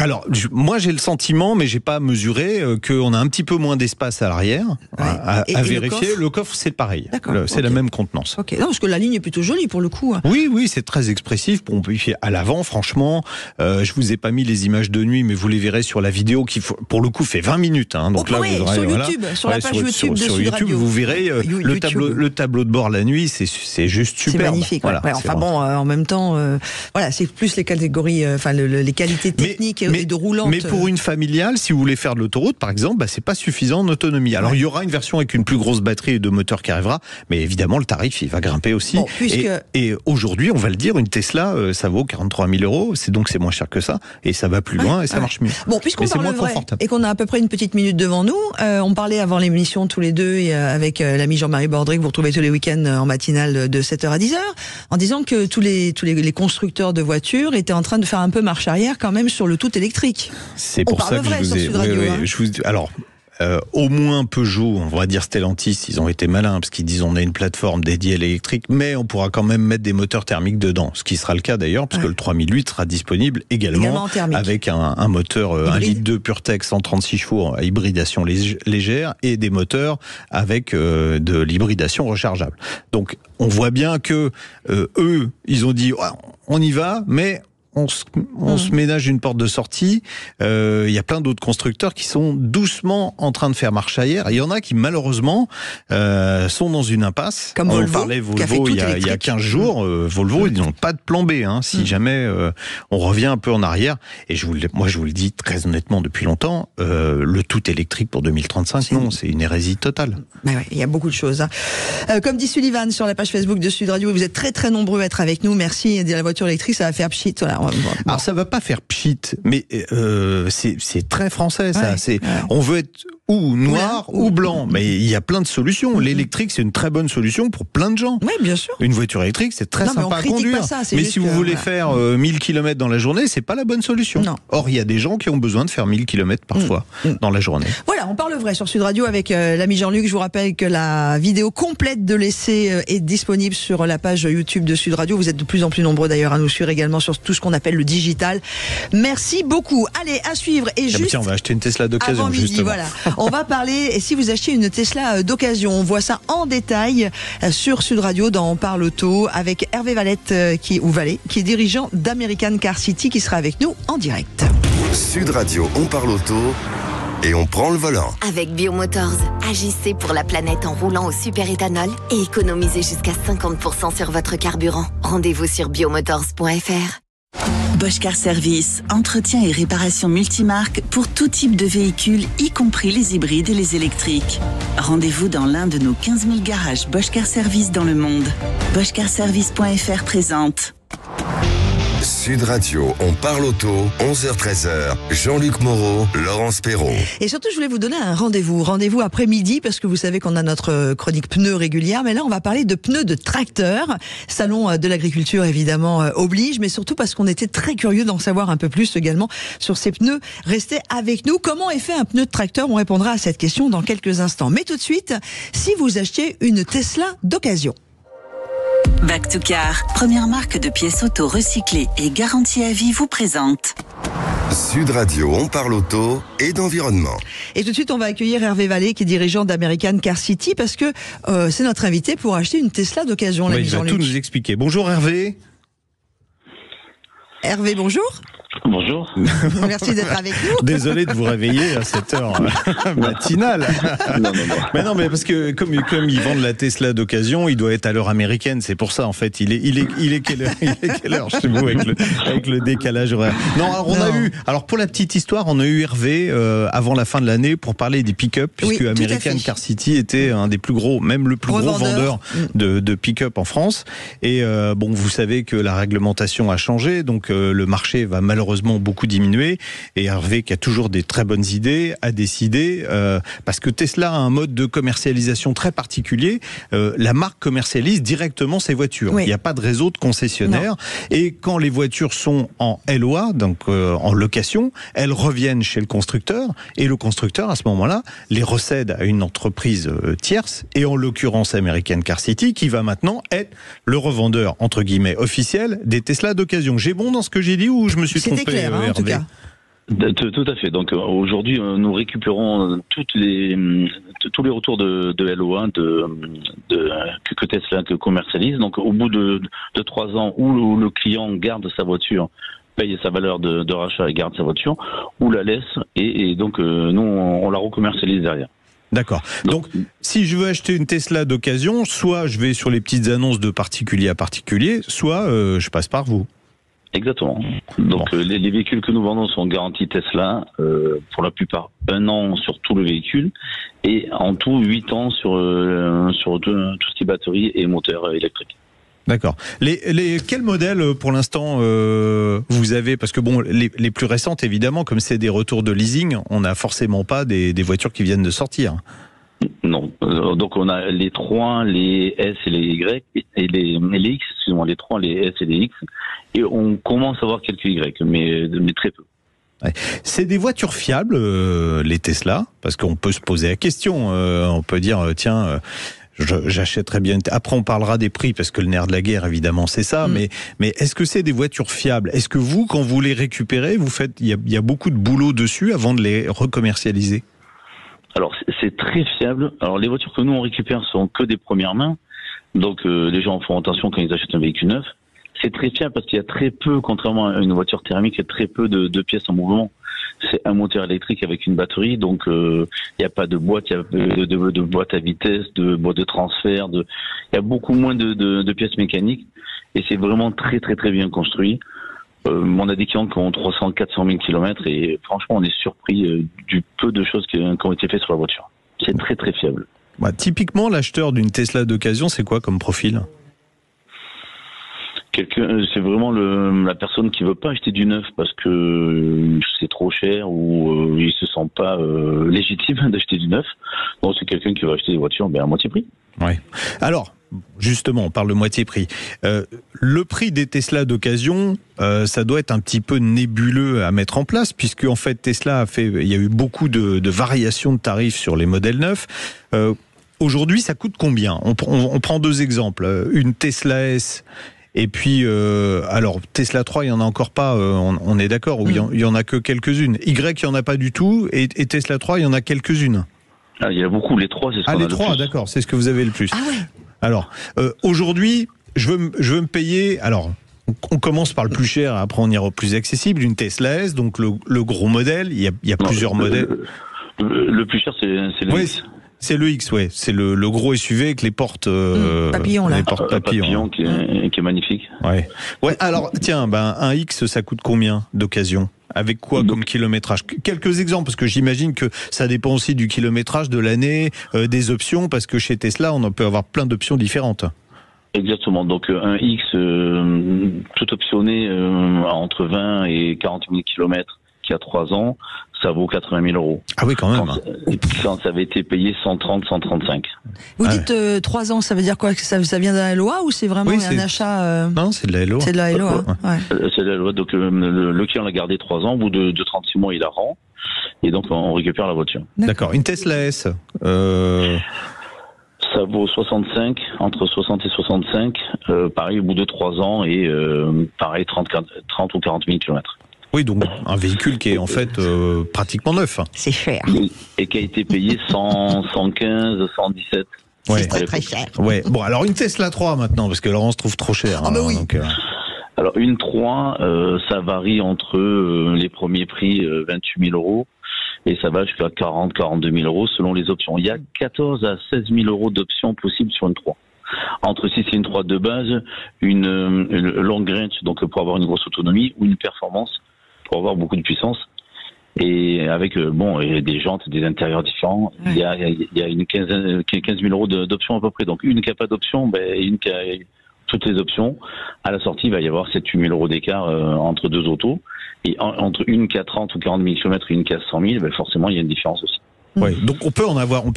Alors, moi j'ai le sentiment, mais j'ai pas mesuré, qu'on a un petit peu moins d'espace à l'arrière. À vérifier. Le coffre, c'est pareil. C'est la même contenance. Ok. Non, parce que la ligne est plutôt jolie pour le coup. Oui, c'est très expressif. On peut y faire à l'avant, franchement. Je vous ai pas mis les images de nuit, mais vous les verrez sur la vidéo qui, pour le coup, fait 20 minutes. Donc là, vous aurez, sur YouTube, sur la page YouTube de Sud Radio. Vous verrez le tableau de bord la nuit, c'est juste super. C'est magnifique. En même temps, c'est plus les catégories, les qualités techniques. Mais pour une familiale, si vous voulez faire de l'autoroute, par exemple, c'est pas suffisant en autonomie. Alors il y aura une version avec une plus grosse batterie et de moteur qui arrivera, mais évidemment le tarif il va grimper aussi. Et aujourd'hui, on va le dire, une Tesla, ça vaut 43 000 €, c'est moins cher que ça, et ça va plus loin et ça marche mieux. Bon, puisqu'on parle vrai et qu'on a à peu près une petite minute devant nous, on parlait avant l'émission tous les deux et avec l'ami Jean-Marie Bordry que vous retrouvez tous les week-ends en matinale de 7h à 10h, en disant que tous les constructeurs de voitures étaient en train de faire un peu marche arrière quand même sur le tout électrique. C'est pour ça que je vous ai... Alors, au moins Peugeot, on va dire Stellantis, ils ont été malins parce qu'ils disent on a une plateforme dédiée à l'électrique, mais on pourra quand même mettre des moteurs thermiques dedans, ce qui sera le cas d'ailleurs, parce que le 3008 sera disponible également avec un moteur 1,2 litre PureTech 136 chevaux à hybridation légère et des moteurs avec de l'hybridation rechargeable. Donc on voit bien que eux, ils ont dit on y va, mais on se ménage une porte de sortie. Il y a plein d'autres constructeurs qui sont doucement en train de faire marche arrière. Il y en a qui, malheureusement, sont dans une impasse. Comme Volvo, on parlait Volvo il y a 15 jours. Volvo, ils n'ont pas de plan B. Si jamais on revient un peu en arrière. Et moi, je vous le dis très honnêtement depuis longtemps, le tout électrique pour 2035, c'est une hérésie totale. Il y a beaucoup de choses. Comme dit Sullivan sur la page Facebook de Sud Radio, vous êtes très très nombreux à être avec nous. Merci. La voiture électrique, ça va faire pchit. Alors ça va pas faire pchit, mais c'est très français ça. On veut être ou noir ou blanc, mais il y a plein de solutions. L'électrique, c'est une très bonne solution pour plein de gens. Oui, bien sûr. Une voiture électrique, c'est très sympa à conduire. Mais si vous voulez faire 1000 km dans la journée, c'est pas la bonne solution. Non. Or, il y a des gens qui ont besoin de faire 1000 km parfois dans la journée. Voilà, on parle vrai sur Sud Radio avec l'ami Jean-Luc. Je vous rappelle que la vidéo complète de l'essai est disponible sur la page YouTube de Sud Radio. Vous êtes de plus en plus nombreux d'ailleurs à nous suivre également sur tout ce qu'on qu'on appelle le digital. Merci beaucoup. Allez, à suivre. Et juste tiens, on va acheter une Tesla d'occasion, avant midi, justement. voilà. On va parler, et si vous achetez une Tesla d'occasion, on voit ça en détail sur Sud Radio dans On parle auto avec Hervé Valette, qui est dirigeant d'American Car City, qui sera avec nous en direct. Sud Radio, on parle auto et on prend le volant. Avec Biomotors, agissez pour la planète en roulant au superéthanol et économisez jusqu'à 50% sur votre carburant. Rendez-vous sur biomotors.fr. Bosch Car Service, entretien et réparation multimarque pour tout type de véhicule, y compris les hybrides et les électriques. Rendez-vous dans l'un de nos 15 000 garages Bosch Car Service dans le monde. BoschCarService.fr présente. Sud Radio, on parle auto, 11h-13h, Jean-Luc Moreau, Laurence Perrault. Et surtout, je voulais vous donner un rendez-vous après-midi, parce que vous savez qu'on a notre chronique pneus régulière, mais là, on va parler de pneus de tracteur. Salon de l'agriculture, évidemment, oblige, mais surtout parce qu'on était très curieux d'en savoir un peu plus également sur ces pneus. Restez avec nous. Comment est fait un pneu de tracteur? On répondra à cette question dans quelques instants. Mais tout de suite, si vous achetez une Tesla d'occasion. Back to Car, première marque de pièces auto recyclées et garantie à vie, vous présente. Sud Radio, on parle auto et d'environnement. Et tout de suite, on va accueillir Hervé Vallet, qui est dirigeant d'American Car City, parce que c'est notre invité pour acheter une Tesla d'occasion. Oui, il va tout nous expliquer. Bonjour Hervé. Hervé, bonjour. Bonjour. Merci d'être avec nous. Désolé de vous réveiller à cette heure matinale. Non. Mais parce que comme ils vendent la Tesla d'occasion, il doit être à l'heure américaine. C'est pour ça, en fait. Il est quelle heure chez vous avec le décalage horaire? Non, alors pour la petite histoire, on a eu Hervé avant la fin de l'année pour parler des pick-up, puisque American Car City était un des plus gros, même le plus gros vendeur de pick-up en France. Et bon, vous savez que la réglementation a changé, donc le marché va malheureusement beaucoup diminué, et Hervé, qui a toujours des très bonnes idées, a décidé, parce que Tesla a un mode de commercialisation très particulier, la marque commercialise directement ses voitures. Oui. Il n'y a pas de réseau de concessionnaires, et quand les voitures sont en LOA, donc en location, elles reviennent chez le constructeur, et le constructeur, à ce moment-là, les recède à une entreprise tierce, et en l'occurrence American Car City, qui va maintenant être le revendeur, entre guillemets, officiel des Tesla d'occasion. J'ai bon dans ce que j'ai dit, ou je me suis trompé? C'était clair, en tout cas. Tout à fait. Donc aujourd'hui, nous récupérons tous les retours de LOA que Tesla commercialise. Donc au bout de 3 ans, où le client garde sa voiture, paye sa valeur de rachat et garde sa voiture, ou la laisse, et donc nous on la recommercialise derrière. D'accord. Donc, si je veux acheter une Tesla d'occasion, soit je vais sur les petites annonces de particulier à particulier, soit je passe par vous. Exactement. Donc les véhicules que nous vendons sont garantis Tesla, pour la plupart 1 an sur tout le véhicule, et en tout 8 ans sur tout ce qui est batterie et moteur électrique. D'accord. Quel modèle pour l'instant vous avez? Parce que bon, les plus récentes évidemment, comme c'est des retours de leasing, on n'a forcément pas des voitures qui viennent de sortir. Non. Donc on a les 3, les S et les Y, et les X, excusez-moi, les 3, les S et les X, et on commence à avoir quelques Y, mais très peu. Ouais. C'est des voitures fiables, les Tesla, parce qu'on peut se poser la question. On peut dire, tiens, j'achèterais bien. Après, on parlera des prix, parce que le nerf de la guerre, évidemment, c'est ça. Mais est-ce que c'est des voitures fiables? Est-ce que vous, quand vous les récupérez, il y a beaucoup de boulot dessus avant de les recommercialiser? Alors, c'est très fiable. Alors, les voitures que nous, on récupère sont que des premières mains. Donc, les gens font attention quand ils achètent un véhicule neuf. C'est très fiable parce qu'il y a très peu, contrairement à une voiture thermique, il y a très peu de pièces en mouvement. C'est un moteur électrique avec une batterie, donc il n'y a pas de boîte, il y a de boîte à vitesse, de boîte de transfert, il y a beaucoup moins de pièces mécaniques, et c'est vraiment très très très bien construit. On a des clients qui ont 300-400 000 km, et franchement on est surpris du peu de choses qui ont été faites sur la voiture. C'est très très fiable. Bah, typiquement, l'acheteur d'une Tesla d'occasion, c'est quoi comme profil? C'est vraiment la personne qui veut pas acheter du neuf parce que c'est trop cher, ou il se sent pas légitime d'acheter du neuf. Donc c'est quelqu'un qui va acheter des voitures à moitié prix. Ouais. Alors, justement, on parle de moitié prix. Le prix des Tesla d'occasion, ça doit être un petit peu nébuleux à mettre en place, puisque en fait Tesla il y a eu beaucoup de variations de tarifs sur les modèles neufs. Aujourd'hui, ça coûte combien? On prend 2 exemples. Une Tesla S Et puis, alors, Tesla 3, il n'y en a encore pas, on est d'accord, il y en a que quelques-unes. Y, il n'y en a pas du tout, et Tesla 3, il y en a quelques-unes. Ah, il y en a beaucoup, les 3, c'est ce qu'on a les le 3, plus. D'accord, c'est ce que vous avez le plus. Ah ouais. Alors, aujourd'hui, je veux me payer, alors... On commence par le plus cher, après on ira au plus accessible, une Tesla S, donc le gros modèle, il y a plusieurs modèles. Le plus cher, c'est le X. C'est le X, ouais. C'est le gros SUV avec les portes papillons, là. Les portes papillons. Qui est magnifique. Ouais. Alors, tiens, un X, ça coûte combien d'occasion? Avec quoi comme kilométrage? Quelques exemples, parce que j'imagine que ça dépend aussi du kilométrage, de l'année, des options, parce que chez Tesla, on peut avoir plein d'options différentes. Exactement. Donc un X tout optionné entre 20 et 40 000 km qui a 3 ans, ça vaut 80 000 euros. Ah oui, quand même. Quand ça avait été payé 130, 135. Vous dites 3 ans, ça veut dire quoi? Ça vient de la LOA ou c'est vraiment un achat Non, c'est de la LOA. C'est de la LOA. C'est de la LOA. Donc le client l'a gardé 3 ans. Au bout de 36 mois, il la rend. Et donc on récupère la voiture. D'accord. Une Tesla S ça vaut 65, entre 60 et 65, pareil au bout de 3 ans et pareil 30 ou 40 000 km. Oui, donc un véhicule qui est en fait pratiquement neuf. C'est cher. Et qui a été payé 100, 115, 117. Ouais. C'est très cher. Ouais. Bon, alors une Tesla 3 maintenant, parce que Laurent se trouve trop cher. Ah bah oui. Donc, Alors une 3, ça varie entre les premiers prix 28 000 euros. Et ça va jusqu'à 40, 42 000 euros selon les options. Il y a 14 à 16 000 euros d'options possibles sur une 3. Entre si c'est une 3 de base, une long range, donc pour avoir une grosse autonomie, ou une performance, pour avoir beaucoup de puissance. Et avec des jantes, des intérieurs différents, il y a une 15 000 euros d'options à peu près. Donc une qui n'a pas d'option, et une qui a toutes les options. À la sortie, il va y avoir 7-8 000 euros d'écart entre deux autos. Et entre une qui a 30 ou 40 000 km et une qui a 100 000, forcément, il y a une différence aussi. Ouais, donc on peut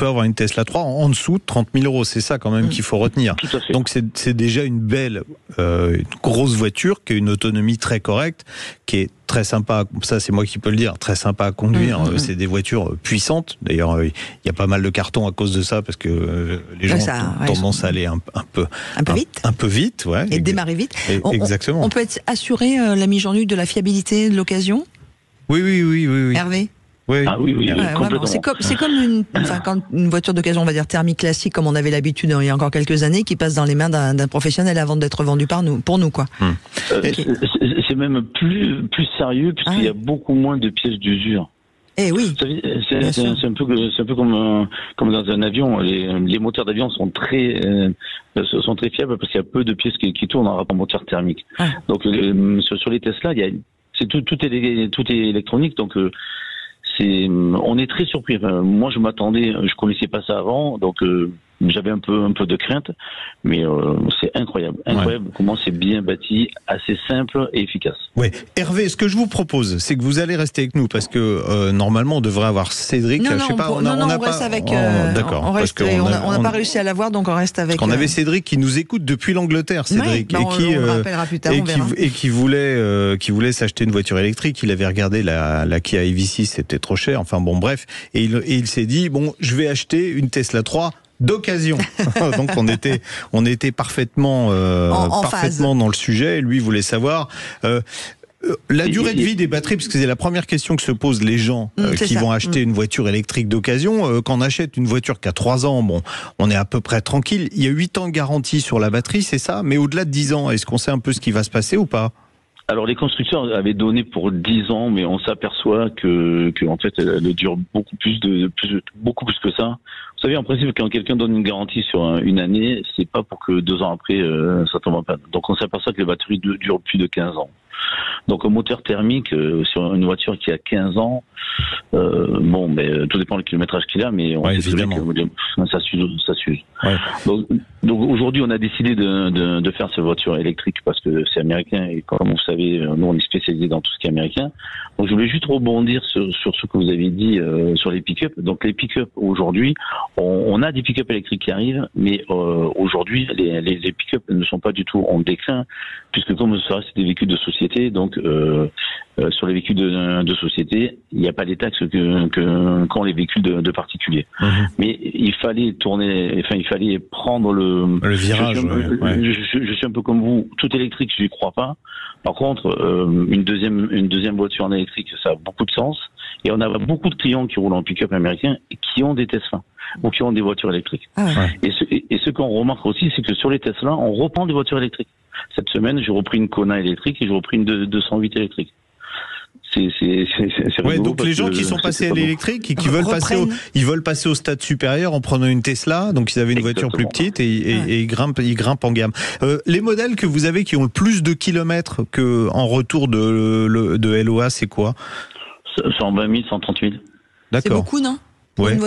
avoir une Tesla 3 en dessous de 30 000 euros. C'est ça quand même qu'il faut retenir. Tout à fait. Donc c'est déjà une belle, une grosse voiture qui a une autonomie très correcte, qui est très sympa. Ça, c'est moi qui peux le dire, très sympa à conduire. C'est des voitures puissantes. D'ailleurs, il y a pas mal de cartons à cause de ça parce que les gens ont tendance à aller un peu vite. Un peu vite, ouais. Et démarrer vite. Exactement. On peut être assuré, l'ami Jean-Luc, de la fiabilité de l'occasion. Oui. Hervé. Oui. Ah oui, complètement. C'est comme quand une voiture d'occasion, on va dire thermique classique, comme on avait l'habitude il y a encore quelques années, qui passe dans les mains d'un professionnel avant d'être vendue pour nous, quoi. C'est même plus sérieux puisqu'il y a beaucoup moins de pièces d'usure. Eh oui. C'est un peu comme dans un avion. Les moteurs d'avion sont très fiables parce qu'il y a peu de pièces qui tournent en rapport moteur thermique. Donc sur les Tesla, tout est électronique, donc on est très surpris. Enfin, moi, je connaissais pas ça avant, donc j'avais un peu de crainte, mais c'est incroyable comment c'est bien bâti, assez simple et efficace. Oui, Hervé, ce que je vous propose, c'est que vous allez rester avec nous parce que normalement on devrait avoir Cédric. On reste avec. D'accord. On n'a pas réussi à l'avoir, donc on reste avec. Parce qu'on avait Cédric qui nous écoute depuis l'Angleterre, Cédric, on le rappellera plus tard. Et qui voulait s'acheter une voiture électrique. Il avait regardé la Kia EV6, c'était trop cher. Enfin bon, bref, et il s'est dit je vais acheter une Tesla 3. D'occasion. Donc on était parfaitement dans le sujet. Et lui voulait savoir la durée de vie des batteries, parce que c'est la première question que se posent les gens qui vont acheter une voiture électrique d'occasion. Quand on achète une voiture qui a 3 ans, on est à peu près tranquille. Il y a 8 ans de garantie sur la batterie, c'est ça. Mais au-delà de 10 ans, est-ce qu'on sait un peu ce qui va se passer ou pas ? Alors les constructeurs avaient donné pour 10 ans, mais on s'aperçoit que en fait elle dure beaucoup plus que ça. Vous savez, en principe, quand quelqu'un donne une garantie sur une année, c'est pas pour que 2 ans après ça tombe en panne. Donc on s'aperçoit que les batteries durent plus de 15 ans. Donc un moteur thermique sur une voiture qui a 15 ans, tout dépend du kilométrage qu'il a, mais on sait que ça s'use. Ouais. Donc aujourd'hui, on a décidé de faire cette voiture électrique parce que c'est américain et comme vous savez, nous on est spécialisé dans tout ce qui est américain. Donc je voulais juste rebondir sur ce que vous avez dit sur les pick-up. Donc les pick-up aujourd'hui, on a des pick-up électriques qui arrivent, mais aujourd'hui les pick-up ne sont pas du tout en déclin puisque comme vous savez, c'est des véhicules de société. Donc sur les véhicules de société, il n'y a pas les taxes risques qu'ont les véhicules de particuliers. Mais il fallait prendre le virage. Je suis un peu comme vous, tout électrique, je n'y crois pas. Par contre, une deuxième voiture en électrique, ça a beaucoup de sens. Et on a beaucoup de clients qui roulent en pick-up américain et qui ont des Tesla ou qui ont des voitures électriques. Et ce qu'on remarque aussi, c'est que sur les Tesla, on reprend des voitures électriques. Cette semaine, j'ai repris une Kona électrique et j'ai repris une 208 électrique. C'est donc les gens qui sont passés à l'électrique et qui veulent passer au stade supérieur en prenant une Tesla, donc ils avaient une voiture plus petite et ils grimpent en gamme. Les modèles que vous avez qui ont le plus de kilomètres que en retour de LOA, c'est quoi? 120 000, 130 000. D'accord. C'est beaucoup, non? Pour une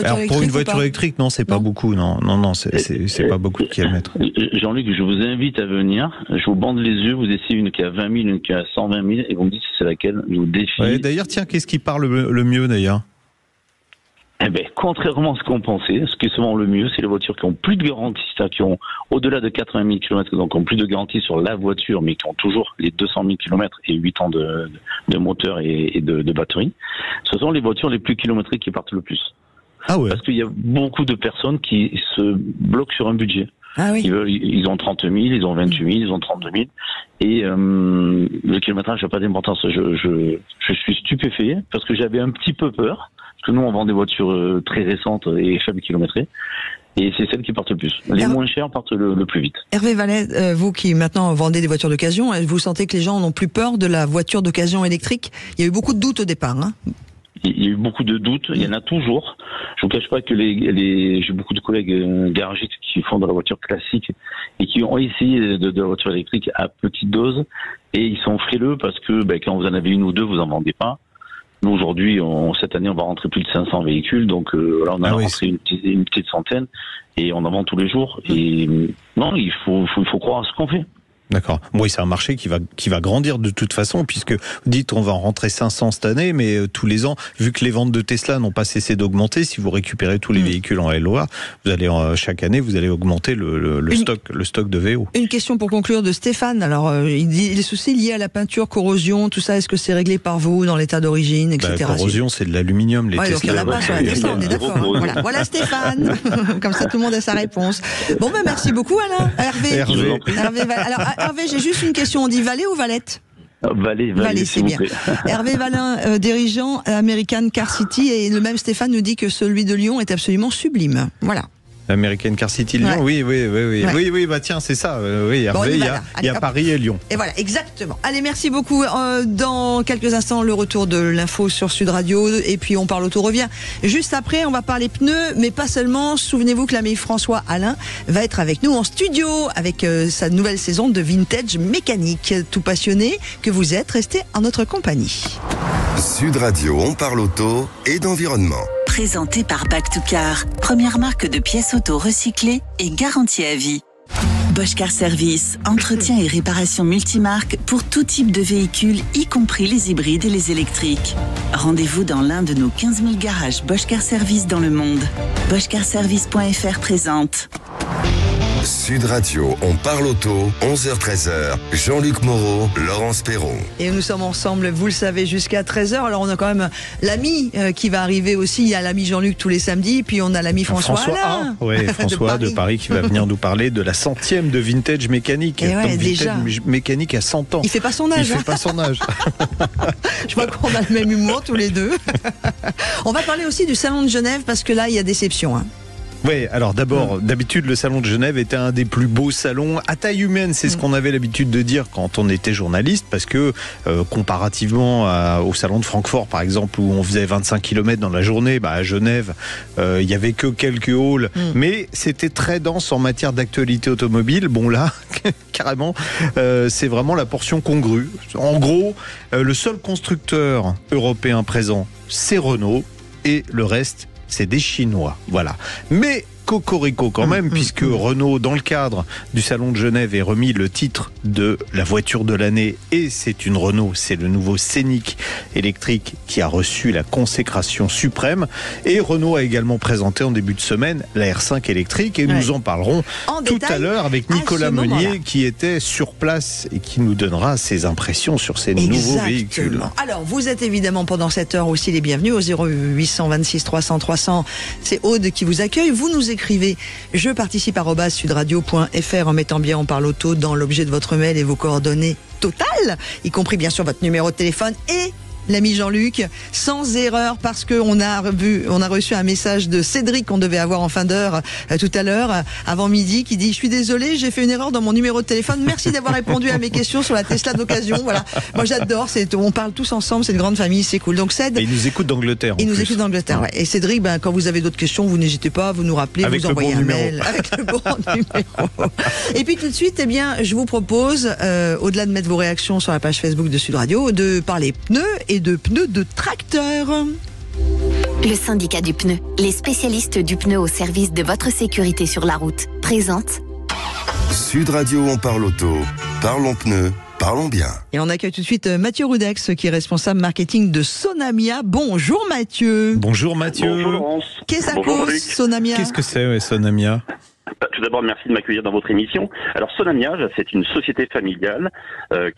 voiture électrique, non, c'est pas beaucoup. Non, c'est pas beaucoup de kilomètres. Jean-Luc, je vous invite à venir. Je vous bande les yeux. Vous essayez une qui a 20 000, une qui a 120 000, et vous me dites si c'est laquelle. Je vous défie. D'ailleurs, tiens, qu'est-ce qui parle le mieux d'ailleurs? Contrairement à ce qu'on pensait, ce qui est souvent le mieux, c'est les voitures qui ont plus de garantie, c'est-à-dire qui ont au-delà de 80 000 km, donc qui ont plus de garantie sur la voiture, mais qui ont toujours les 200 000 km et 8 ans de moteur et de batterie. Ce sont les voitures les plus kilométriques qui partent le plus. Ah ouais. Parce qu'il y a beaucoup de personnes qui se bloquent sur un budget. Ah oui. Ils ont 30 000, ils ont 28 000, ils ont 32 000. Et le kilométrage n'a pas d'importance. Je suis stupéfait parce que j'avais un petit peu peur. Parce que nous, on vend des voitures très récentes et faibles kilométrées. Et c'est celles qui partent le plus. Les moins chères partent le plus vite. Hervé Vallet, vous qui maintenant vendez des voitures d'occasion, vous sentez que les gens n'ont plus peur de la voiture d'occasion électrique? Il y a eu beaucoup de doutes au départ, hein? Il y a eu beaucoup de doutes, il y en a toujours. Je vous cache pas que j'ai beaucoup de collègues garagistes qui font de la voiture classique et qui ont essayé de la voiture électrique à petite dose et ils sont frileux parce que quand vous en avez une ou deux, vous en vendez pas. Nous aujourd'hui, cette année, on va rentrer plus de 500 véhicules, donc là on a rentré une petite centaine et on en vend tous les jours. Et non, il faut croire à ce qu'on fait. D'accord. Oui, c'est un marché qui va grandir de toute façon, puisque vous dites on va en rentrer 500 cette année, mais tous les ans, vu que les ventes de Tesla n'ont pas cessé d'augmenter, si vous récupérez tous les véhicules en LOA, vous allez chaque année, vous allez augmenter le stock de VO. Une question pour conclure de Stéphane. Alors, il dit les soucis liés à la peinture, corrosion, tout ça, est-ce que c'est réglé par vous dans l'état d'origine, etc. La corrosion, c'est de l'aluminium, les Tesla. Donc il n'y en a pas sur la Tesla, on est d'accord. Voilà Stéphane. Comme ça, tout le monde a sa réponse. Bon, merci beaucoup, Alain. Hervé. Alors, Hervé, j'ai juste une question. On dit Vallet ou Valette? Vallet, c'est bien. Hervé Valin, dirigeant American Car City, et le même Stéphane nous dit que celui de Lyon est absolument sublime. Voilà. American Car City Lyon, oui, tiens, c'est ça. Hervé, il y a Paris et Lyon. Et voilà, exactement. Allez, merci beaucoup. Dans quelques instants, le retour de l'info sur Sud Radio, et puis on parle auto revient. Juste après, on va parler pneus, mais pas seulement. Souvenez-vous que l'ami François Alain va être avec nous en studio avec sa nouvelle saison de Vintage Mécanique. Tout passionné que vous êtes, restez en notre compagnie. Sud Radio, on parle auto et d'environnement. Présenté par Back to Car, première marque de pièces auto recyclées et garantie à vie. Bosch Car Service, entretien et réparation multimarque pour tout type de véhicules, y compris les hybrides et les électriques. Rendez-vous dans l'un de nos 15 000 garages Bosch Car Service dans le monde. BoschCarService.fr présente. Sud Radio, on parle auto, 11h-13h. Jean-Luc Moreau, Laurence Perron. Et nous sommes ensemble, vous le savez, jusqu'à 13h. Alors on a quand même l'ami qui va arriver aussi. Il y a l'ami Jean-Luc tous les samedis. Puis on a l'ami François Alain. Oui, François de Paris qui va venir nous parler de la 100e de Vintage Mécanique. Et ouais, donc déjà. Vintage Mécanique à 100 ans. Il fait pas son âge. Je crois qu'on a le même humour tous les deux. On va parler aussi du Salon de Genève parce que là, il y a déception. Oui, alors d'abord, d'habitude, le Salon de Genève était un des plus beaux salons à taille humaine. C'est ce qu'on avait l'habitude de dire quand on était journaliste, parce que comparativement au Salon de Francfort, par exemple, où on faisait 25 km dans la journée, à Genève, il y avait que quelques halls, mais c'était très dense en matière d'actualité automobile. Bon là, carrément, c'est vraiment la portion congrue. En gros, le seul constructeur européen présent, c'est Renault, et le reste, c'est des Chinois, voilà. Mais cocorico quand même, puisque Renault, dans le cadre du Salon de Genève, est remis le titre de la voiture de l'année. Et c'est une Renault, c'est le nouveau Scénic électrique qui a reçu la consécration suprême. Et Renault a également présenté en début de semaine la R5 électrique. Et nous en parlerons tout à l'heure avec Nicolas Meunier, qui était sur place et qui nous donnera ses impressions sur ces nouveaux véhicules. Alors, vous êtes évidemment pendant cette heure aussi les bienvenus au 0826 300 300. C'est Aude qui vous accueille. Vous nous écrivez je participe @sudradio.fr en mettant bien on parle auto dans l'objet de votre mail et vos coordonnées totales, y compris bien sûr votre numéro de téléphone et l'ami Jean-Luc, sans erreur, parce que on a reçu un message de Cédric qu'on devait avoir en fin d'heure tout à l'heure, avant midi, qui dit: je suis désolé, j'ai fait une erreur dans mon numéro de téléphone. Merci d'avoir répondu à mes questions sur la Tesla d'occasion. Voilà, moi j'adore. On parle tous ensemble, c'est une grande famille, c'est cool. Donc Céd, et il nous écoute d'Angleterre. Il nous écoute d'Angleterre. Ouais. Et Cédric, quand vous avez d'autres questions, vous n'hésitez pas, vous nous rappelez, vous envoyez un mail avec le bon numéro. Et puis tout de suite, je vous propose, au-delà de mettre vos réactions sur la page Facebook de Sud Radio, de parler pneus et de pneus de tracteur. Le syndicat du pneu, les spécialistes du pneu au service de votre sécurité sur la route, présente Sud Radio, on parle auto, parlons pneus, parlons bien. Et on accueille tout de suite Mathieu Roudex, qui est responsable marketing de Sonamia. Bonjour Mathieu. Bonjour Mathieu. Bonjour Laurence. Qu'est-ce que ça cause, Sonamia? Qu'est-ce que c'est, Sonamia? Tout d'abord, merci de m'accueillir dans votre émission. Alors, Sonamia, c'est une société familiale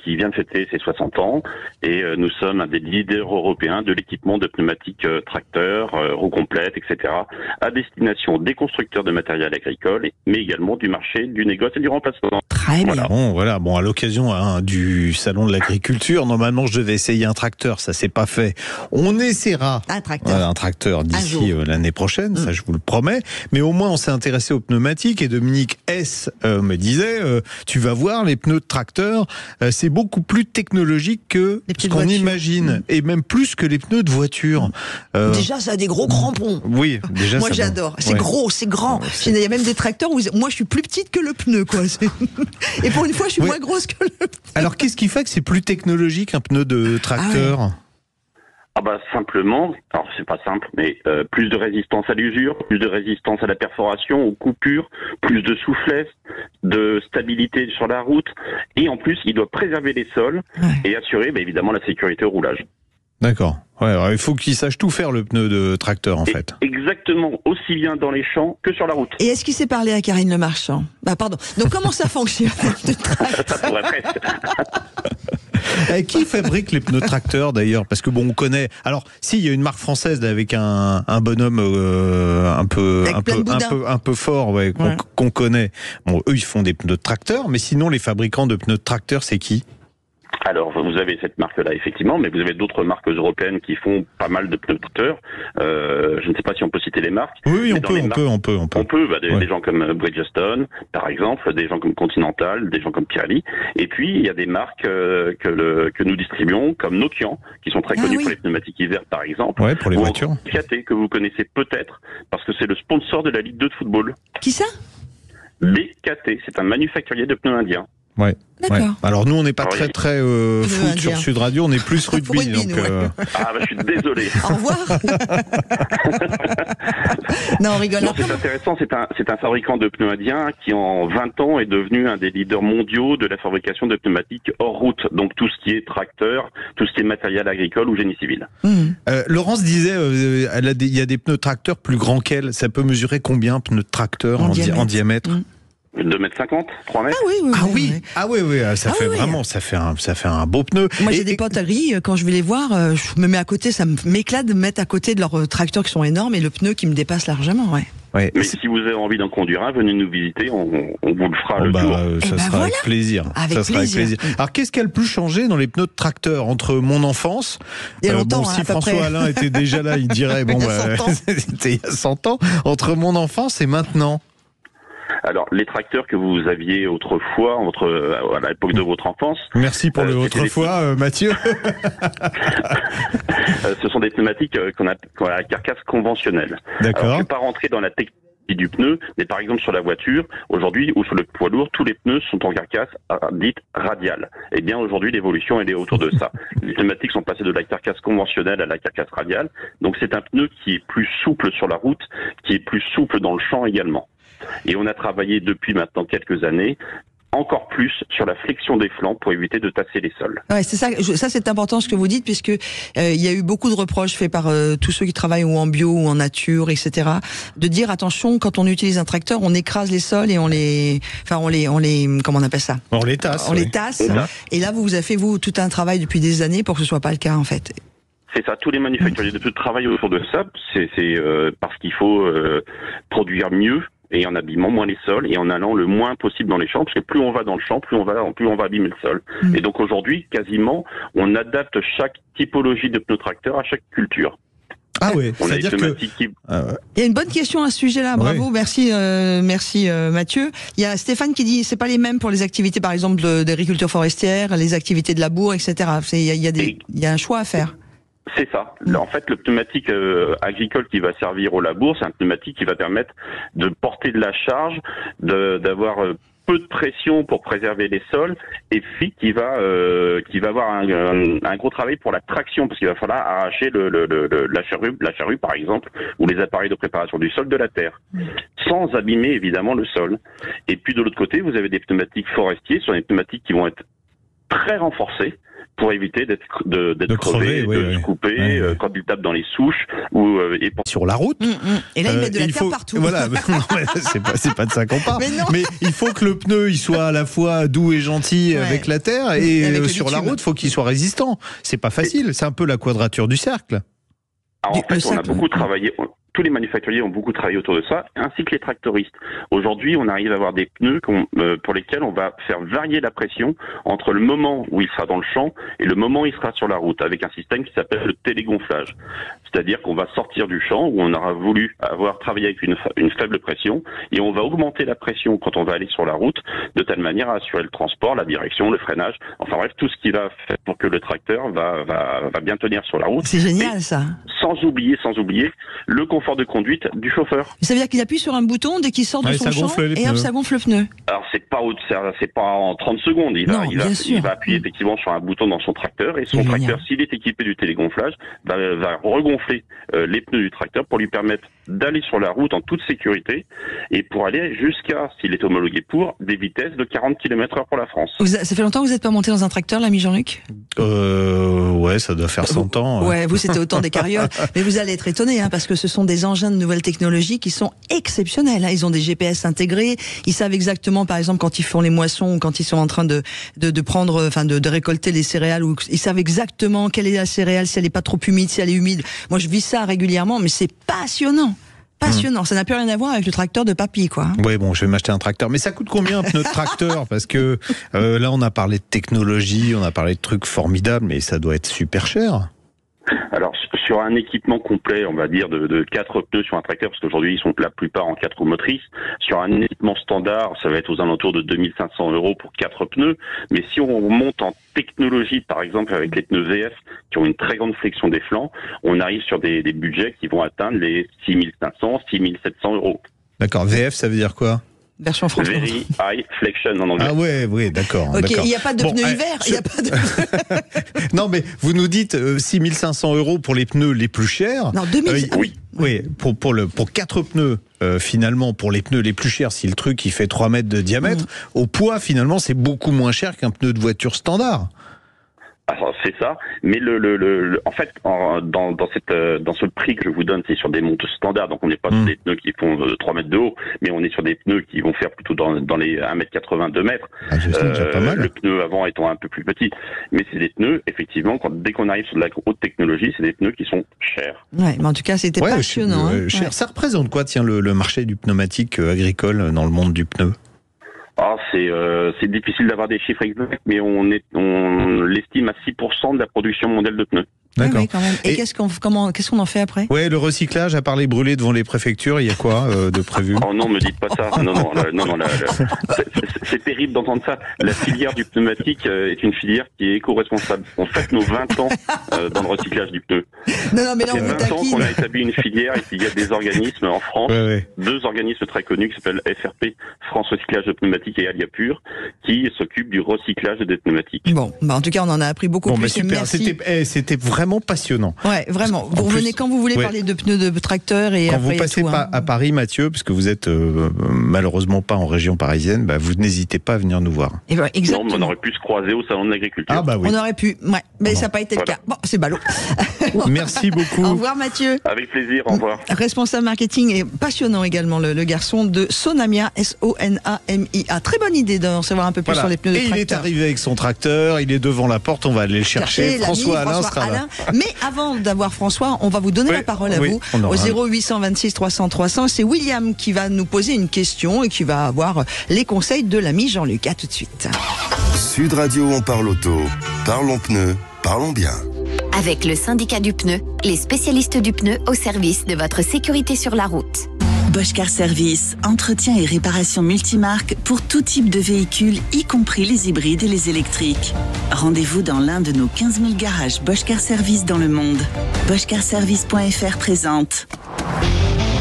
qui vient de fêter ses 60 ans et nous sommes un des leaders européens de l'équipement de pneumatiques tracteurs, roues complètes, etc. à destination des constructeurs de matériel agricole, mais également du marché du négoce et du remplacement. Très bien. Bon, à l'occasion du salon de l'agriculture, normalement, je devais essayer un tracteur, ça s'est pas fait. On essaiera un tracteur d'ici l'année prochaine, ça je vous le promets. Mais au moins, on s'est intéressé aux pneumatiques. Et Dominique S me disait, tu vas voir, les pneus de tracteur, c'est beaucoup plus technologique que ce qu'on imagine, et même plus que les pneus de voiture. Déjà, ça a des gros crampons. Oui, déjà. Moi, j'adore. C'est gros, c'est grand. Il y a même des tracteurs où moi, je suis plus petite que le pneu, quoi. Et pour une fois, je suis moins grosse que le pneu. Alors, qu'est-ce qui fait que c'est plus technologique, un pneu de tracteur? Simplement, alors c'est pas simple, mais plus de résistance à l'usure, plus de résistance à la perforation, aux coupures, plus de souplesse, de stabilité sur la route, et en plus il doit préserver les sols et assurer évidemment la sécurité au roulage. D'accord. Ouais, alors il faut qu'il sache tout faire, le pneu de tracteur, en fait. Exactement, aussi bien dans les champs que sur la route. Et est-ce qu'il s'est parlé à Karine Le Marchand? Pardon. Donc comment ça fonctionne? Ça pourrait presque. Qui fabrique les pneus tracteurs d'ailleurs? Parce que on connaît. Alors, si, il y a une marque française avec un bonhomme un peu fort, qu'on connaît. Bon, eux, ils font des pneus de tracteurs, mais sinon, les fabricants de pneus de tracteurs, c'est qui? Alors, vous avez cette marque-là, effectivement, mais vous avez d'autres marques européennes qui font pas mal de pneus tracteurs. Je ne sais pas si on peut citer les marques. Oui, on peut. Des gens comme Bridgestone, par exemple, des gens comme Continental, des gens comme Pirelli. Et puis, il y a des marques que nous distribuons, comme Nokian, qui sont très connus pour les pneumatiques hiver, par exemple. Ouais, pour les voitures. BKT, que vous connaissez peut-être, parce que c'est le sponsor de la Ligue 2 de football. Qui ça? BKT, c'est un manufacturier de pneus indiens. Ouais. Alors nous, on n'est pas très foot sur Sud Radio, on est plus rugby. Je suis désolé. Au revoir. Non, on rigole. C'est intéressant, c'est un fabricant de pneus indiens qui en 20 ans est devenu un des leaders mondiaux de la fabrication de pneumatiques hors route, donc tout ce qui est tracteur, tout ce qui est matériel agricole ou génie civil. Laurence disait, il y a des pneus tracteurs plus grands qu'elle. Ça peut mesurer combien, pneus de tracteur en diamètre? 2,50 m, 3 mètres. Ah oui, ça fait vraiment, ça fait un beau pneu. Moi, j'ai des potes à Gris, quand je vais les voir, je me mets à côté, ça m'éclate de me mettre à côté de leurs tracteurs qui sont énormes et le pneu qui me dépasse largement, Mais si vous avez envie d'en conduire un, venez nous visiter, on vous le fera le tour. Ça sera avec plaisir. Avec plaisir. Alors, qu'est-ce qui a le plus changé dans les pneus de tracteur entre mon enfance? Il y a longtemps, si François Alain était déjà là, il dirait, c'était il y a 100 ans. Entre mon enfance et maintenant? Alors, les tracteurs que vous aviez autrefois, à l'époque de votre enfance... Merci pour le autrefois, Mathieu. Ce sont des pneumatiques qu'on a la carcasse conventionnelle. D'accord. Alors, je ne vais pas rentrer dans la du pneu, mais par exemple sur la voiture, aujourd'hui, ou sur le poids lourd, tous les pneus sont en carcasse dite radiale. Eh bien, aujourd'hui, l'évolution, elle est autour de ça. Les pneumatiques sont passés de la carcasse conventionnelle à la carcasse radiale. Donc, c'est un pneu qui est plus souple sur la route, qui est plus souple dans le champ également. Et on a travaillé depuis maintenant quelques années encore plus sur la flexion des flancs pour éviter de tasser les sols. Ouais, c'est ça. Ça, c'est important ce que vous dites, puisque il y a eu beaucoup de reproches faits par tous ceux qui travaillent ou en bio ou en nature, etc. De dire attention, quand on utilise un tracteur, on écrase les sols et on les, comment on appelle ça ? On les tasse. On les tasse. Et là, vous avez fait tout un travail depuis des années pour que ce soit pas le cas en fait. C'est ça, tous les manufacturiers de pneus travaillent autour de ça, c'est parce qu'il faut produire mieux et en abîmant moins les sols et en allant le moins possible dans les champs, parce que plus on va dans le champ, plus on va abîmer le sol. Et donc aujourd'hui, quasiment, on adapte chaque typologie de pneu tracteur à chaque culture. Ah oui, c'est-à-dire que... Il y a une bonne question à ce sujet-là, bravo, merci Mathieu. Il y a Stéphane qui dit, c'est pas les mêmes pour les activités par exemple d'agriculture forestière, les activités de labour, etc. Il y a un choix à faire. C'est ça. En fait, le pneumatique agricole qui va servir au labour, c'est un pneumatique qui va permettre de porter de la charge, d'avoir peu de pression pour préserver les sols, et puis qui va avoir un gros travail pour la traction, parce qu'il va falloir arracher la charrue par exemple, ou les appareils de préparation du sol de la terre, sans abîmer évidemment le sol. Et puis de l'autre côté, vous avez des pneumatiques forestiers, ce sont des pneumatiques qui vont être très renforcés, pour éviter d'être crevé, de se couper quand il tape dans les souches ou sur la route. Et là, ils mettent de la terre partout. Voilà, c'est pas de ça qu'on parle. Mais il faut que le pneu il soit à la fois doux et gentil avec la terre et sur la route, il faut qu'il soit résistant. C'est pas facile. C'est un peu la quadrature du cercle. Alors, en fait, on a beaucoup travaillé. Tous les manufacturiers ont beaucoup travaillé autour de ça, ainsi que les tractoristes. Aujourd'hui, on arrive à avoir des pneus pour lesquels on va faire varier la pression entre le moment où il sera dans le champ et le moment où il sera sur la route, avec un système qui s'appelle le télégonflage. C'est-à-dire qu'on va sortir du champ où on aura voulu avoir travaillé avec une faible pression, et on va augmenter la pression quand on va aller sur la route, de telle manière à assurer le transport, la direction, le freinage, enfin bref, tout ce qui va faire pour que le tracteur va bien tenir sur la route. C'est génial, ça. Sans oublier le confort de conduite du chauffeur. Ça veut dire qu'il appuie sur un bouton dès qu'il sort de son champ et hop, ça gonfle le pneu. Alors c'est pas en 30 secondes. Il va appuyer effectivement sur un bouton dans son tracteur, et son tracteur, s'il est équipé du télégonflage, va regonfler les pneus du tracteur pour lui permettre d'aller sur la route en toute sécurité et pour aller jusqu'à, s'il est homologué des vitesses de 40 km/h pour la France. Ça fait longtemps que vous n'êtes pas monté dans un tracteur, l'ami Jean-Luc ? Ouais, ça doit faire 100 ans. Ouais, vous c'était autant des carrioles. Mais vous allez être étonné, parce que ce sont des engins de nouvelles technologies qui sont exceptionnels. Ils ont des GPS intégrés. Ils savent exactement, par exemple, quand ils font les moissons ou quand ils sont en train de prendre, de récolter les céréales, ils savent exactement quelle est la céréale, si elle est pas trop humide, si elle est humide. Moi, je vis ça régulièrement, mais c'est passionnant. Passionnant, ça n'a plus rien à voir avec le tracteur de papy, quoi. Oui, bon, je vais m'acheter un tracteur. Mais ça coûte combien un pneu de tracteur ? Parce que là, on a parlé de technologie, on a parlé de trucs formidables, mais ça doit être super cher. Alors, sur un équipement complet, on va dire, de 4 pneus sur un tracteur, parce qu'aujourd'hui, ils sont la plupart en 4 roues motrices. Sur un équipement standard, ça va être aux alentours de 2500 € pour 4 pneus. Mais si on monte en technologie, par exemple, avec les pneus VF, qui ont une très grande flexion des flancs, on arrive sur des budgets qui vont atteindre les 6500, 6700 €. D'accord. VF, ça veut dire quoi ? Version française. Very High Flexion en anglais. Ah oui, d'accord. Ok, il n'y a pas de pneus hiver. Non, mais vous nous dites 6500 € pour les pneus les plus chers. Non, 2000. Oui, pour 4 pneus, finalement, pour les pneus les plus chers, si le truc il fait 3 mètres de diamètre, au poids, finalement, c'est beaucoup moins cher qu'un pneu de voiture standard. Alors, c'est ça, mais en fait, dans ce prix que je vous donne, c'est sur des montes standards, donc on n'est pas sur des pneus qui font 3 mètres de haut, mais on est sur des pneus qui vont faire plutôt dans les 1m80, 2 mètres. Pas mal. Le pneu avant étant un peu plus petit. Mais c'est des pneus, effectivement, dès qu'on arrive sur de la haute technologie, c'est des pneus qui sont chers. Ouais, mais en tout cas, c'était passionnant. Cher. Ça représente quoi, le marché du pneumatique agricole dans le monde du pneu ? C'est difficile d'avoir des chiffres exacts, mais on l'estime à 6% de la production mondiale de pneus. D'accord. Oui, quand même. Et qu'est-ce qu'on en fait après? Ouais, le recyclage, à part les brûler devant les préfectures, il y a quoi de prévu? Oh non, me dites pas ça. Non, c'est terrible d'entendre ça. La filière du pneumatique est une filière qui est éco-responsable. On fête nos 20 ans dans le recyclage du pneu. Non, mais là, il y a 20 ans qu'on a établi une filière et qu'il y a des organismes en France, deux organismes très connus qui s'appellent FRP, France Recyclage de Pneumatiques, et Alia Pure, qui s'occupent du recyclage des pneumatiques. Bon, en tout cas, on en a appris beaucoup plus. Super. Merci. C'était vraiment passionnant. Ouais, vraiment. Vous revenez quand vous voulez parler de pneus de tracteur et quand après vous passez à Paris, Mathieu, parce que vous êtes malheureusement pas en région parisienne, vous n'hésitez pas à venir nous voir. Et exactement. Non, on aurait pu se croiser au salon de l'agriculture. Oui. On aurait pu, mais ça n'a pas été le cas. Bon, c'est ballot. Merci beaucoup. Au revoir Mathieu. Avec plaisir, au revoir. Responsable marketing et passionnant également le garçon de Sonamia, Sonamia. Très bonne idée d'en savoir un peu plus sur les pneus de tracteur. Et il est arrivé avec son tracteur, il est devant la porte, on va aller le chercher. François Alain sera là. Mais avant d'avoir François, on va vous donner la parole à vous au 0826 300 300. C'est William qui va nous poser une question et qui va avoir les conseils de l'ami Jean-Luc. À tout de suite. Sud Radio, on parle auto. Parlons pneus, parlons bien. Avec le syndicat du pneu, les spécialistes du pneu au service de votre sécurité sur la route. Bosch Car Service, entretien et réparation multimarque pour tout type de véhicules, y compris les hybrides et les électriques. Rendez-vous dans l'un de nos 15 000 garages Bosch Car Service dans le monde. BoschCarService.fr présente.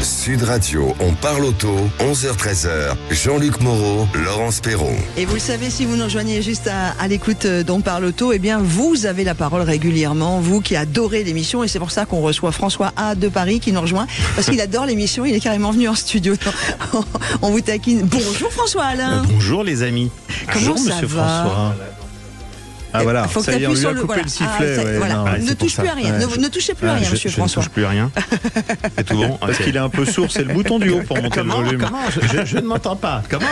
Sud Radio, on parle auto, 11h-13h. Jean-Luc Moreau, Laurence Perron. Et vous le savez, si vous nous rejoignez juste à l'écoute d'On parle auto, eh bien, vous avez la parole régulièrement, vous qui adorez l'émission, et c'est pour ça qu'on reçoit François A de Paris qui nous rejoint, parce qu'il adore l'émission, il est carrément venu en studio. On vous taquine. Bonjour François Alain. Bonjour les amis. Comment ça Monsieur va? François. Ah voilà, faut ça y est, on lui a coupé le sifflet. Ne touchez plus à rien, ne touchez plus à rien, monsieur François. Je ne touche plus à rien. C'est tout bon. Parce qu'il est un peu sourd, c'est le bouton du haut pour monter le volume. Comment je ne m'entends pas. Comment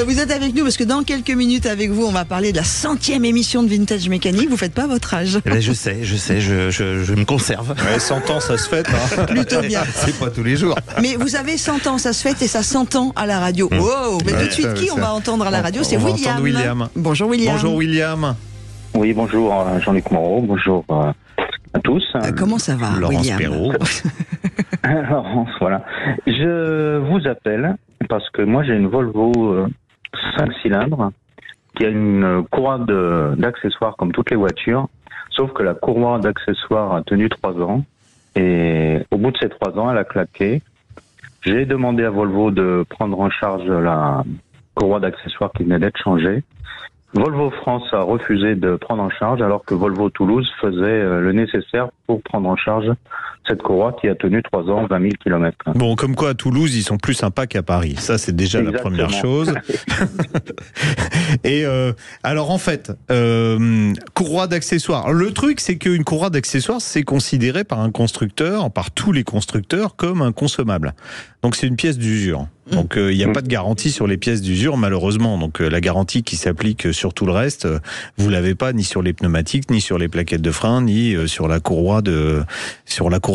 vous êtes avec nous parce que dans quelques minutes avec vous, on va parler de la 100e émission de Vintage Mécanique. Vous faites pas votre âge. Je sais, je me conserve. 100 ans, ça se fête. Plutôt bien. C'est pas tous les jours. Mais vous avez 100 ans, ça se fête et ça s'entend à la radio. Wow. Mais tout de suite, qui on va entendre à la radio? C'est William. Bonjour William. Bonjour William. Oui, bonjour Jean-Luc Moreau, bonjour à tous. Comment ça va, Laurence William? Perrault. Laurence, voilà. Je vous appelle parce que moi j'ai une Volvo 5 cylindres qui a une courroie d'accessoires comme toutes les voitures, sauf que la courroie d'accessoires a tenu 3 ans et au bout de ces 3 ans, elle a claqué. J'ai demandé à Volvo de prendre en charge la courroie d'accessoires qui venait d'être changée. Volvo France a refusé de prendre en charge alors que Volvo Toulouse faisait le nécessaire pour prendre en charge cette courroie qui a tenu 3 ans, 20 000 km. Bon, comme quoi à Toulouse, ils sont plus sympas qu'à Paris. Ça, c'est déjà la première chose. Et alors en fait, courroie d'accessoires. Le truc, c'est qu'une courroie d'accessoires, c'est considéré par un constructeur, par tous les constructeurs, comme un consommable. Donc c'est une pièce d'usure. Donc il n'y a pas de garantie sur les pièces d'usure, malheureusement. Donc la garantie qui s'applique sur tout le reste, vous l'avez pas ni sur les pneumatiques, ni sur les plaquettes de frein, ni sur la courroie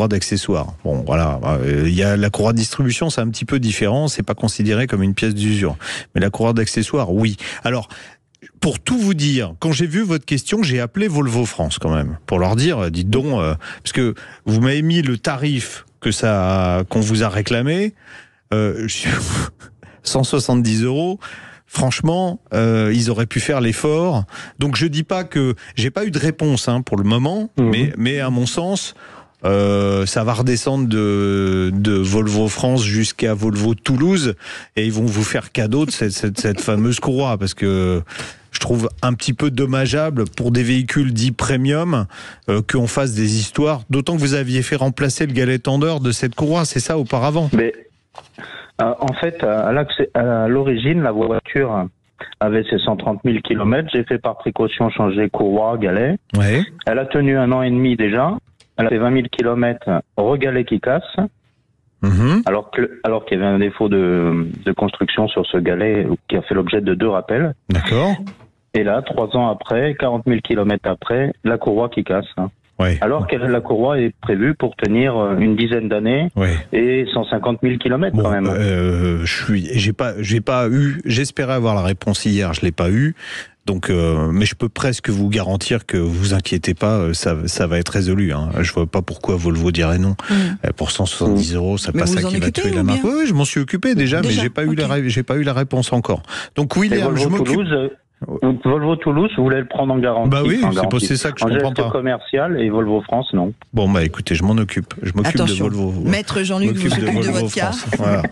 d'accessoires. Bon, voilà. Il y a la courroie de distribution, c'est un petit peu différent. C'est pas considéré comme une pièce d'usure, mais la courroie d'accessoires, oui. Alors, pour tout vous dire, quand j'ai vu votre question, j'ai appelé Volvo France quand même pour leur dire, dites donc, parce que vous m'avez mis le tarif qu'on vous a réclamé. 170 €. Franchement, ils auraient pu faire l'effort. Donc je dis pas que j'ai pas eu de réponse pour le moment, mais à mon sens, ça va redescendre de Volvo France jusqu'à Volvo Toulouse et ils vont vous faire cadeau de cette fameuse courroie parce que je trouve un petit peu dommageable pour des véhicules dits premium qu'on fasse des histoires. D'autant que vous aviez fait remplacer le galet tendeur de cette courroie, c'est ça auparavant? Mais en fait, à l'origine, la voiture avait ses 130 000 km. J'ai fait par précaution changer courroie, galet. Ouais. Elle a tenu 1 an et demi déjà. Elle a fait 20 000 km, regalet qui casse. Alors qu'il y avait un défaut de construction sur ce galet qui a fait l'objet de 2 rappels. D'accord. Et là, 3 ans après, 40 000 km après, la courroie qui casse. Ouais. Alors que la courroie est prévue pour tenir une dizaine d'années et 150 000 km quand même. J'espérais avoir la réponse hier, je l'ai pas eu. Donc, mais je peux presque vous garantir que vous inquiétez pas, ça va être résolu. Hein. Je vois pas pourquoi Volvo dirait non. Pour 170 €, c'est pas ça qui va tuer la marque. Oui, je m'en suis occupé déjà, mais j'ai pas eu la réponse encore. Donc William, je m'occupe. Volvo Toulouse, vous voulez le prendre en garantie? Bah oui, c'est ça que je comprends pas. Commercial et Volvo France, non. Bon bah écoutez, je m'en occupe. Je m'occupe de Volvo. Maître Jean-Luc vous occupe de votre cas. Voilà.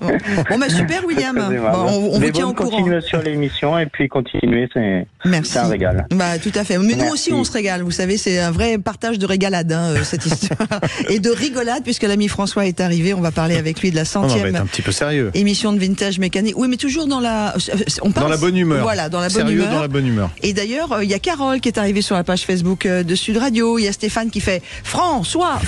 Bon bah super William. On vous tient au courant. Continuez sur l'émission et puis continuez, c'est un régal. Bah tout à fait. Mais nous aussi on se régale. Vous savez, c'est un vrai partage de régalade cette histoire et de rigolade puisque l'ami François est arrivé. On va parler avec lui de la 100e. On va être un petit peu sérieux. Émission de Vintage Mécanique. Oui, mais toujours dans la. Dans la bonne humeur. Voilà, dans la bonne humeur. Dans la bonne humeur. Et d'ailleurs, il y a Carole qui est arrivée sur la page Facebook de Sud Radio. Il y a Stéphane qui fait François.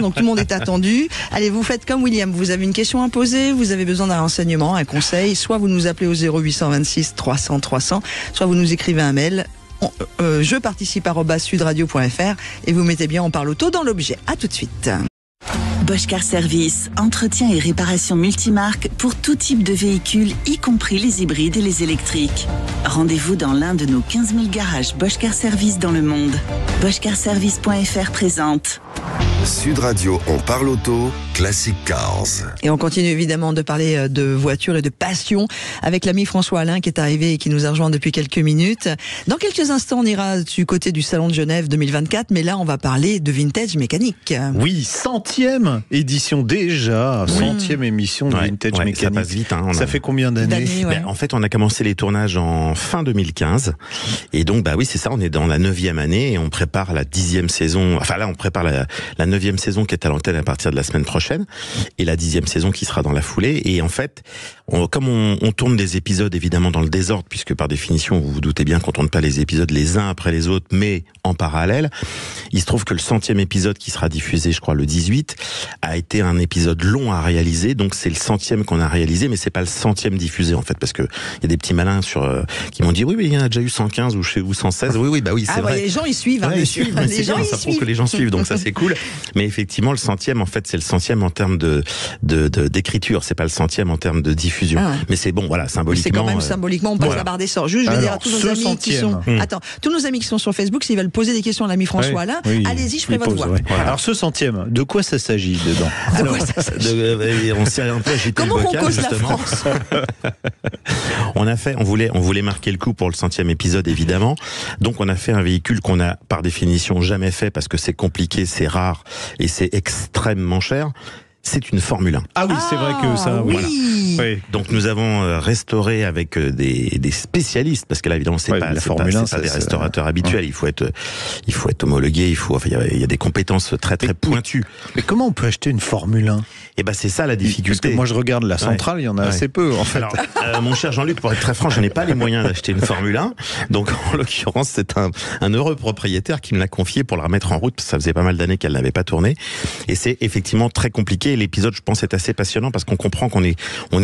Donc tout le monde est attendu. Allez, vous faites comme William. Vous avez une question à poser, vous avez besoin d'un renseignement, un conseil. Soit vous nous appelez au 0826 300 300, soit vous nous écrivez un mail. Je participe @sudradio.fr et vous mettez bien on parle auto dans l'objet. À tout de suite. Bosch Car Service, entretien et réparation multimarque pour tout type de véhicules, y compris les hybrides et les électriques. Rendez-vous dans l'un de nos 15 000 garages Bosch Car Service dans le monde. BoschCarService.fr présente. Sud Radio, on parle auto, Classic Cars. Et on continue évidemment de parler de voitures et de passion avec l'ami François Alain qui est arrivé et qui nous a rejoint depuis quelques minutes. Dans quelques instants, on ira du côté du Salon de Genève 2024, mais là, on va parler de vintage mécanique. Oui, 100e édition déjà, 100e émission de vintage mécanique. Ça passe vite. Ça fait combien d'années En fait, on a commencé les tournages en fin 2015. Et donc, bah oui, c'est ça, on est dans la 9e année et on prépare la 10e saison. Enfin là, on prépare la 9e saison qui est à l'antenne à partir de la semaine prochaine et la 10e saison qui sera dans la foulée. Et en fait, comme on tourne des épisodes évidemment dans le désordre, puisque par définition, vous vous doutez bien qu'on tourne pas les épisodes les uns après les autres, mais en parallèle, il se trouve que le 100e épisode qui sera diffusé, je crois, le 18, a été un épisode long à réaliser. Donc c'est le 100e qu'on a réalisé, mais c'est pas le 100e diffusé en fait, parce que il y a des petits malins qui m'ont dit oui, mais il y en a déjà eu 115 ou 116. Oui, bah oui, c'est vrai. Les gens ils suivent. Ils suivent. C'est bien, ça prouve que les gens suivent, donc ça c'est cool. Mais effectivement, le 100e, en fait, c'est le 100e en termes d'écriture. C'est pas le 100e en termes de diffusion. Mais c'est bon, voilà, symboliquement. C'est quand même symboliquement, on passe la barre des sorts. Juste, je veux dire à tous nos amis qui sont. Attends, tous nos amis qui sont sur Facebook, s'ils veulent poser des questions à l'ami François Alain, allez-y, je ferai votre voix. Voilà. Alors, ce 100e, de quoi ça s'agit dedans? On s'est un peu agité le bocal, justement. On voulait marquer le coup pour le 100e épisode, évidemment. Donc, on a fait un véhicule qu'on a, par définition, jamais fait parce que c'est compliqué, c'est rare et c'est extrêmement cher. C'est une Formule 1. Ah oui, c'est vrai que ça... Oui. Voilà. Oui. Donc nous avons restauré avec des spécialistes, parce que là évidemment c'est pas des restaurateurs habituels. Il faut être homologué, il y a des compétences très pointues. Mais comment on peut acheter une Formule 1? Eh ben c'est ça la difficulté. Parce que moi je regarde la centrale, il y en a assez peu en fait. Alors, mon cher Jean-Luc, pour être très franc, je n'ai pas les moyens d'acheter une Formule 1. Donc en l'occurrence c'est un heureux propriétaire qui me l'a confié pour la remettre en route, parce que ça faisait pas mal d'années qu'elle n'avait pas tourné. Et c'est effectivement très compliqué. L'épisode, je pense, est assez passionnant parce qu'on comprend qu'on est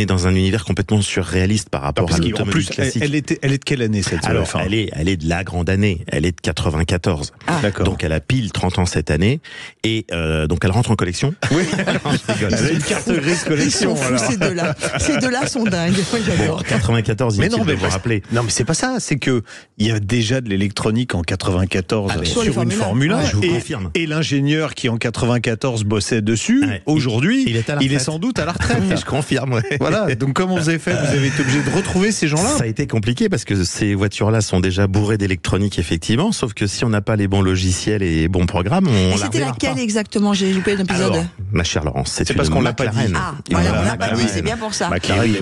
dans un univers complètement surréaliste par rapport à l'automobile classique. Elle est de quelle année cette Alors, elle est de la grande année. Elle est de 94. D'accord. Donc elle a pile 30 ans cette année et donc elle rentre en collection. Oui. Elle a une carte grise collection. Ces deux-là sont dingues. Moi, j'adore. 94. Mais non, mais vous rappeler. Non, mais c'est pas ça. C'est que il y a déjà de l'électronique en 94 sur une Formule 1. Je vous confirme. Et l'ingénieur qui en 94 bossait dessus, aujourd'hui, il est sans doute à la retraite. Je confirme. Voilà. Donc comment vous avez fait? Vous avez été obligé de retrouver ces gens-là? Ça a été compliqué parce que ces voitures-là sont déjà bourrées d'électronique, effectivement. Sauf que si on n'a pas les bons logiciels et les bons programmes, on la C'était laquelle exactement? J'ai loupé l'épisode. Ma chère Laurence, c'est parce qu'on l'a pas dit. Ah, voilà, on l'a pas dit. C'est bien pour ça.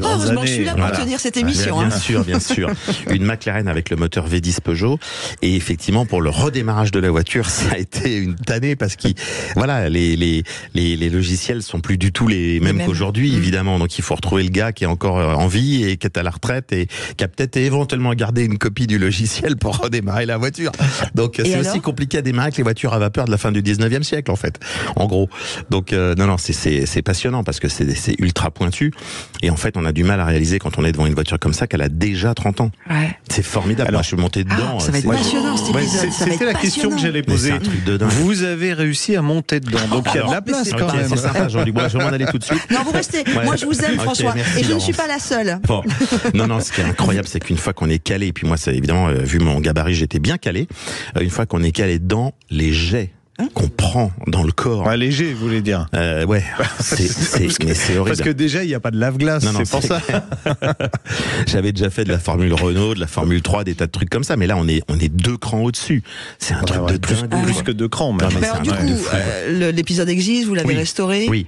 Heureusement, je suis là pour tenir cette émission. Bien sûr. Une McLaren avec le moteur V10 Peugeot. Et effectivement, pour le redémarrage de la voiture, ça a été une tannée parce que les logiciels sont plus du tout les mêmes qu'aujourd'hui, évidemment. Donc il faut retrouver le gars qui est encore en vie et qui est à la retraite et qui a peut-être éventuellement gardé une copie du logiciel pour redémarrer la voiture. Donc c'est aussi compliqué à démarrer que les voitures à vapeur de la fin du 19e siècle, en fait, en gros. Donc non, c'est passionnant parce que c'est ultra pointu et en fait on a du mal à réaliser quand on est devant une voiture comme ça qu'elle a déjà 30 ans. Ouais. C'est formidable. Alors, moi, je suis monté dedans. Ça va être passionnant cet épisode. C'était la question que j'allais poser. C'est un truc de dingue. Vous avez réussi à monter dedans, donc il y a de la place quand même. C'est sympa. Jean-Luc. Moi, je vais m'en aller tout de suite. Non, vous restez. Ouais. Moi, je vous aime, François. Merci, et je ne suis pas la seule. Bon. Non, ce qui est incroyable, c'est qu'une fois qu'on est calé, et puis moi, c'est évidemment, vu mon gabarit, j'étais bien calé. Une fois qu'on est calé dans les jets qu'on prend dans le corps. Ouais, léger, vous voulez dire. Ouais, mais c'est horrible. Parce que déjà, il n'y a pas de lave-glace, c'est pour ça. J'avais déjà fait de la Formule Renault, de la Formule 3, des tas de trucs comme ça, mais là, on est 2 crans au-dessus. C'est un truc de dingue. Plus que 2 crans, même. Alors, du coup, l'épisode existe, vous l'avez restauré. Oui.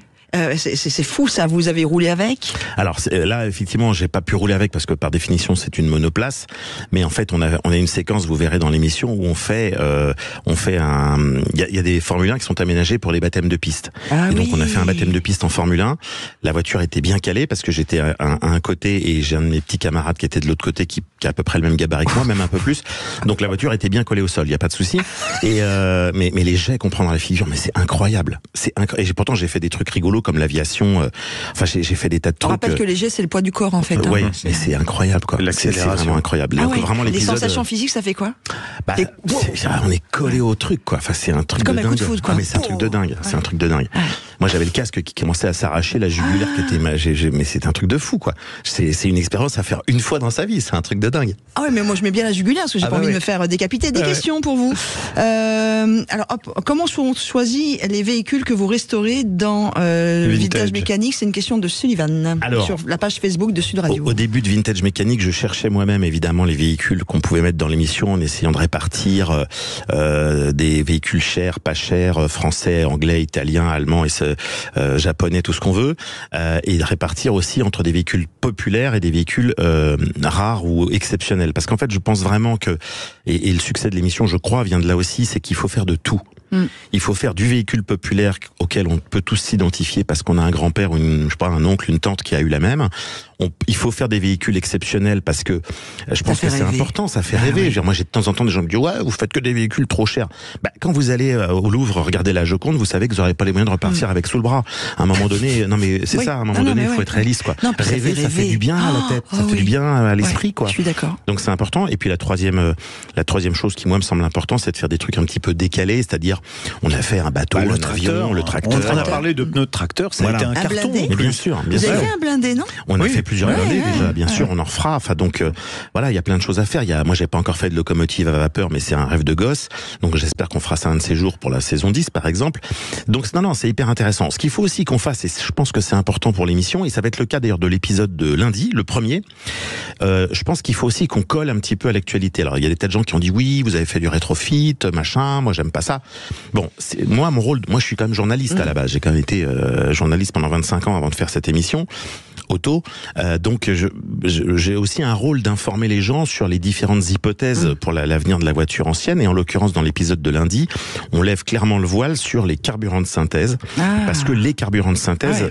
C'est fou ça, vous avez roulé avec? Alors là effectivement j'ai pas pu rouler avec parce que par définition c'est une monoplace, mais en fait on a une séquence, vous verrez dans l'émission, où on fait il y a des Formule 1 qui sont aménagés pour les baptêmes de piste. Et donc on a fait un baptême de piste en Formule 1. La voiture était bien calée parce que j'étais à un côté et j'ai un de mes petits camarades qui était de l'autre côté qui a à peu près le même gabarit que moi, même un peu plus. Donc la voiture était bien collée au sol, il y a pas de souci. Et mais les jets qu'on prend dans la figure, mais c'est incroyable. Et pourtant j'ai fait des trucs rigolos comme l'aviation. Enfin, j'ai fait des tas de trucs. On rappelle que les jets, c'est le poids du corps, en fait. Oui, mais c'est incroyable, quoi. C'est vraiment incroyable. Vraiment, les sensations physiques, ça fait quoi? On est collé au truc, quoi. Enfin, c'est un truc de dingue. Comme un coup de foudre, quoi. Mais c'est un truc de dingue. C'est un truc de dingue. Moi, j'avais le casque qui commençait à s'arracher, la jugulaire qui était... Mais c'est un truc de fou, quoi. C'est une expérience à faire une fois dans sa vie. C'est un truc de dingue. Ah ouais, mais moi, je mets bien la jugulaire parce que j'ai pas envie de me faire décapiter. Des questions pour vous. Alors, comment sont choisis les véhicules que vous restaurez dans Vintage Mécanique? C'est une question de Sullivan. Alors, sur la page Facebook de Sud Radio. Au début de Vintage Mécanique, je cherchais moi-même évidemment les véhicules qu'on pouvait mettre dans l'émission en essayant de répartir des véhicules chers, pas chers, français, anglais, italiens, allemands et japonais, tout ce qu'on veut, et de répartir aussi entre des véhicules populaires et des véhicules rares ou exceptionnels. Parce qu'en fait, je pense vraiment que, et le succès de l'émission, je crois, vient de là aussi, c'est qu'il faut faire de tout. Il faut faire du véhicule populaire auquel on peut tous s'identifier parce qu'on a un grand-père ou un oncle, une tante qui a eu la même. Il faut faire des véhicules exceptionnels parce que je pense que c'est important, ça fait rêver. Moi, j'ai de temps en temps des gens qui me disent ouais, vous faites que des véhicules trop chers. Quand vous allez au Louvre regarder la Joconde, vous savez que vous n'aurez pas les moyens de repartir avec sous le bras. À un moment donné, non mais c'est ça. À un moment donné, il faut être réaliste, quoi. Non, rêver, ça fait du bien à la tête, ça fait du bien à l'esprit, quoi. Je suis d'accord. Donc c'est important. Et puis la troisième chose qui moi me semble important, c'est de faire des trucs un petit peu décalés, c'est-à-dire on a fait un bateau, un avion, le tracteur. On a parlé de pneus de tracteur, ça a été un carton. Mais bien sûr. Vous avez fait un blindé, non? On a fait plusieurs blindés déjà, bien sûr, on en refera. Enfin donc voilà, il y a plein de choses à faire. Moi j'ai pas encore fait de locomotive à vapeur, mais c'est un rêve de gosse. Donc j'espère qu'on fera ça un de ces jours pour la saison 10 par exemple. Donc non, c'est hyper intéressant. Ce qu'il faut aussi qu'on fasse, et je pense que c'est important pour l'émission, et ça va être le cas d'ailleurs de l'épisode de lundi, le premier. Je pense qu'il faut aussi qu'on colle un petit peu à l'actualité. Alors il y a des tas de gens qui ont dit oui, vous avez fait du rétrofit, machin. Moi j'aime pas ça. Bon, moi mon rôle, je suis quand même journaliste à la base. J'ai quand même été journaliste pendant 25 ans avant de faire cette émission auto. Donc j'ai aussi un rôle d'informer les gens sur les différentes hypothèses pour l'avenir de la voiture ancienne. Et en l'occurrence, dans l'épisode de lundi, on lève clairement le voile sur les carburants de synthèse. Parce que les carburants de synthèse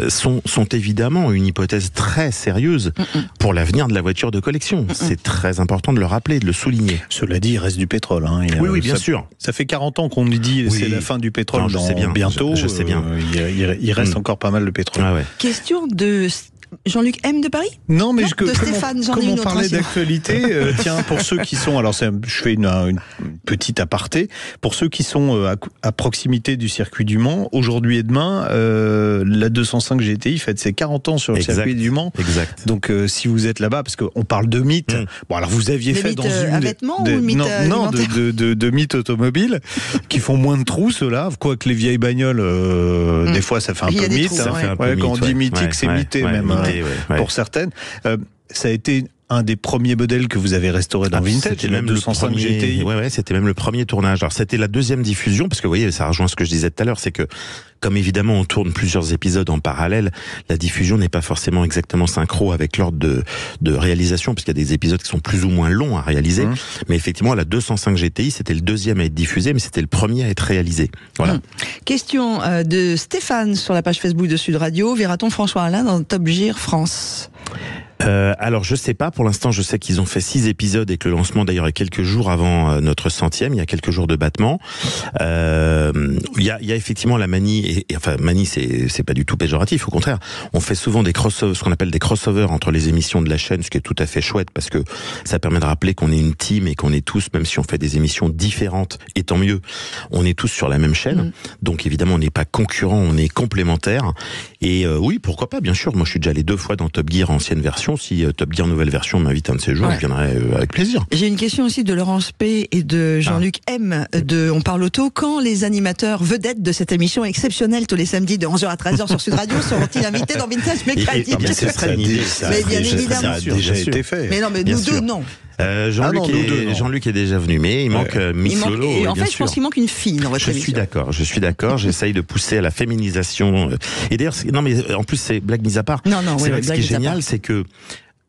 sont évidemment une hypothèse très sérieuse pour l'avenir de la voiture de collection. C'est très important de le rappeler, de le souligner. Cela dit, il reste du pétrole. Oui, bien sûr. Ça fait 40 ans qu'on nous dit c'est la fin du pétrole bientôt. Je sais bien. Il reste encore pas mal de pétrole. Question de Jean-Luc M de Paris? Non, mais de Stéphane, j'en ai une autre. Comme on parlait d'actualité, tiens, pour ceux qui sont, alors je fais une petite aparté, pour ceux qui sont à proximité du circuit du Mans, aujourd'hui et demain, la 205 GTI fête ses 40 ans sur le circuit du Mans. Exact. Donc si vous êtes là-bas, parce qu'on parle de mythes, bon alors vous aviez fait mythes dans une... à vêtements ou mythes de mythes automobiles, qui font moins de trous, ceux-là, quoique les vieilles bagnoles, des fois ça fait un peu mythe. Quand on dit mythique, c'est mythé même. Pour certaines. Ça a été un des premiers modèles que vous avez restauré dans Vintage, c'était même le 205 GTI. Ouais, c'était même le premier tournage. Alors c'était la deuxième diffusion, parce que vous voyez, ça rejoint ce que je disais tout à l'heure, c'est que comme évidemment on tourne plusieurs épisodes en parallèle, la diffusion n'est pas forcément exactement synchro avec l'ordre de réalisation, parce qu'il y a des épisodes qui sont plus ou moins longs à réaliser. Mais effectivement, la 205 GTI, c'était le deuxième à être diffusé, mais c'était le premier à être réalisé. Voilà. Question de Stéphane sur la page Facebook de Sud Radio. Verra-t-on François Alain dans Top Gear France? Alors je sais pas, pour l'instant je sais qu'ils ont fait 6 épisodes et que le lancement d'ailleurs est quelques jours avant notre 100e, il y a quelques jours de battement. Il y a effectivement la manie, enfin manie c'est pas du tout péjoratif, au contraire, on fait souvent des crossovers, ce qu'on appelle des crossovers entre les émissions de la chaîne, ce qui est tout à fait chouette parce que ça permet de rappeler qu'on est une team et qu'on est tous, même si on fait des émissions différentes, et tant mieux, on est tous sur la même chaîne, donc évidemment on n'est pas concurrents, on est complémentaires, et oui pourquoi pas, bien sûr, moi je suis déjà allé 2 fois dans Top Gear ancienne version, si Top Gear nouvelle version m'invite un de ces jours, je viendrai avec plaisir. J'ai une question aussi de Laurence P et de Jean-Luc M de On parle auto. Quand les animateurs vedettes de cette émission exceptionnelle tous les samedis de 11h à 13h sur Sud Radio seront-ils invités dans Vintage Mécanique? Mais bien évidemment, ça a déjà été fait. Mais non, mais nous deux, non. Jean-Luc est déjà venu, mais il manque Miss Lolo. Et en fait, je pense qu'il manque une fille dans votre émission. Je suis d'accord. J'essaye de pousser à la féminisation. Et d'ailleurs, non, mais en plus, c'est blague mise à part. C'est vrai que ce qui est génial, c'est que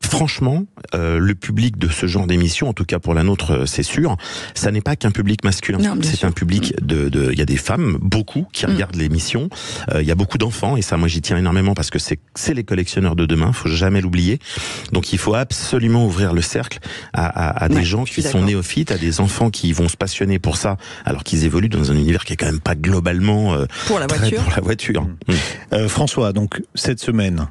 franchement, le public de ce genre d'émission, en tout cas pour la nôtre, c'est sûr, ça n'est pas qu'un public masculin. C'est un public il y a des femmes, beaucoup, qui regardent l'émission. Il y a beaucoup d'enfants, et ça, moi, j'y tiens énormément parce que c'est les collectionneurs de demain. Faut jamais l'oublier. Donc, il faut absolument ouvrir le cercle à des gens qui sont néophytes, à des enfants qui vont se passionner pour ça, alors qu'ils évoluent dans un univers qui est quand même pas globalement pour la voiture. François, donc cette semaine.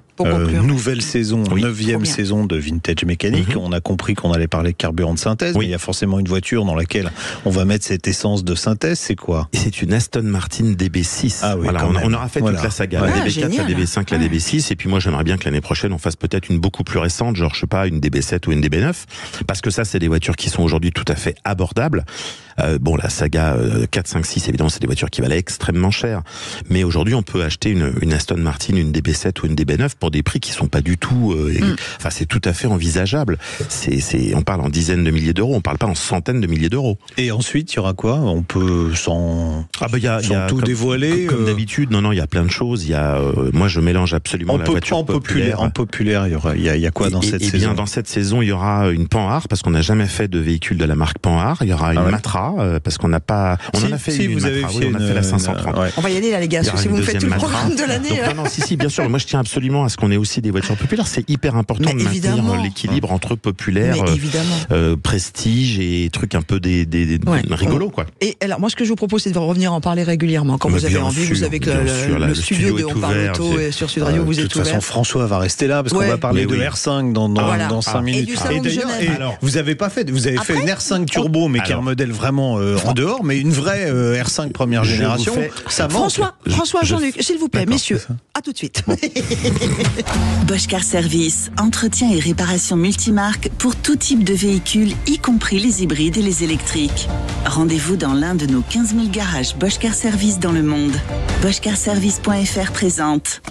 Nouvelle saison, 9e saison de Vintage Mécanique. On a compris qu'on allait parler carburant de synthèse, mais il y a forcément une voiture dans laquelle on va mettre cette essence de synthèse. C'est quoi? C'est une Aston Martin DB6. On aura fait toute la saga, la DB4, la DB5, la DB6, et puis moi j'aimerais bien que l'année prochaine on fasse peut-être une beaucoup plus récente, genre je sais pas, une DB7 ou une DB9, parce que ça c'est des voitures qui sont aujourd'hui tout à fait abordables. La saga 4, 5, 6, évidemment c'est des voitures qui valaient extrêmement cher, mais aujourd'hui on peut acheter une Aston Martin, une DB7 ou une DB9 pour des prix qui sont pas du tout enfin c'est tout à fait envisageable. On parle en dizaines de milliers d'euros, on parle pas en centaines de milliers d'euros. Et ensuite il y aura quoi? On peut sans tout dévoiler comme d'habitude. Non, il y a plein de choses. Il y a moi je mélange absolument la voiture populaire. En populaire, il y a quoi dans cette saison? Bien, dans cette saison, il y aura une Panhard parce qu'on n'a jamais fait de véhicule de la marque Panhard. Il y aura une Matra parce qu'on n'a pas. On en a fait une Matra, on a fait la 530. On va y aller là les gars, si vous me faites tout le programme de l'année. Si, bien sûr. Moi je tiens absolument à ce qu'on ait aussi des voitures populaires. C'est hyper important de maintenir l'équilibre entre populaire, prestige et trucs un peu des rigolos quoi. Et alors moi ce que je vous propose c'est de revenir en parler régulièrement quand vous avez envie. Vous savez que le studio de On parle auto et sur Sud Radio vous êtes ouvert. De toute façon François va rester là parce qu'on va parler de R5 dans 5 minutes. Et d'ailleurs vous avez fait une R5 turbo mais qui est un modèle vraiment en dehors, mais une vraie R5 première génération. Ça François, Jean-Luc, s'il vous plaît, messieurs, à tout de suite. Bosch Car Service, entretien et réparation multimarque pour tout type de véhicule, y compris les hybrides et les électriques. Rendez-vous dans l'un de nos 15 000 garages Bosch Car Service dans le monde. BoschCarService.fr présente.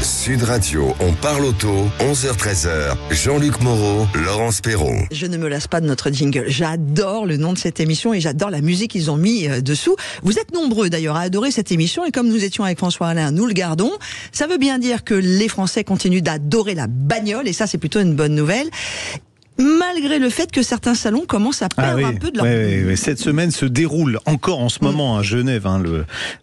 Sud Radio, on parle auto, 11h-13h. Jean-Luc Moreau, Laurence Perron. Je ne me lasse pas de notre jingle. J'adore le nom de cette émission et j'adore la musique qu'ils ont mis dessous. Vous êtes nombreux d'ailleurs à adorer cette émission et comme nous étions avec François Alain, nous le gardons. Ça veut bien dire que les Français continuent d'adorer la bagnole et ça c'est plutôt une bonne nouvelle. Malgré le fait que certains salons commencent à perdre un peu de leur... Oui. Cette semaine se déroule encore en ce moment à Genève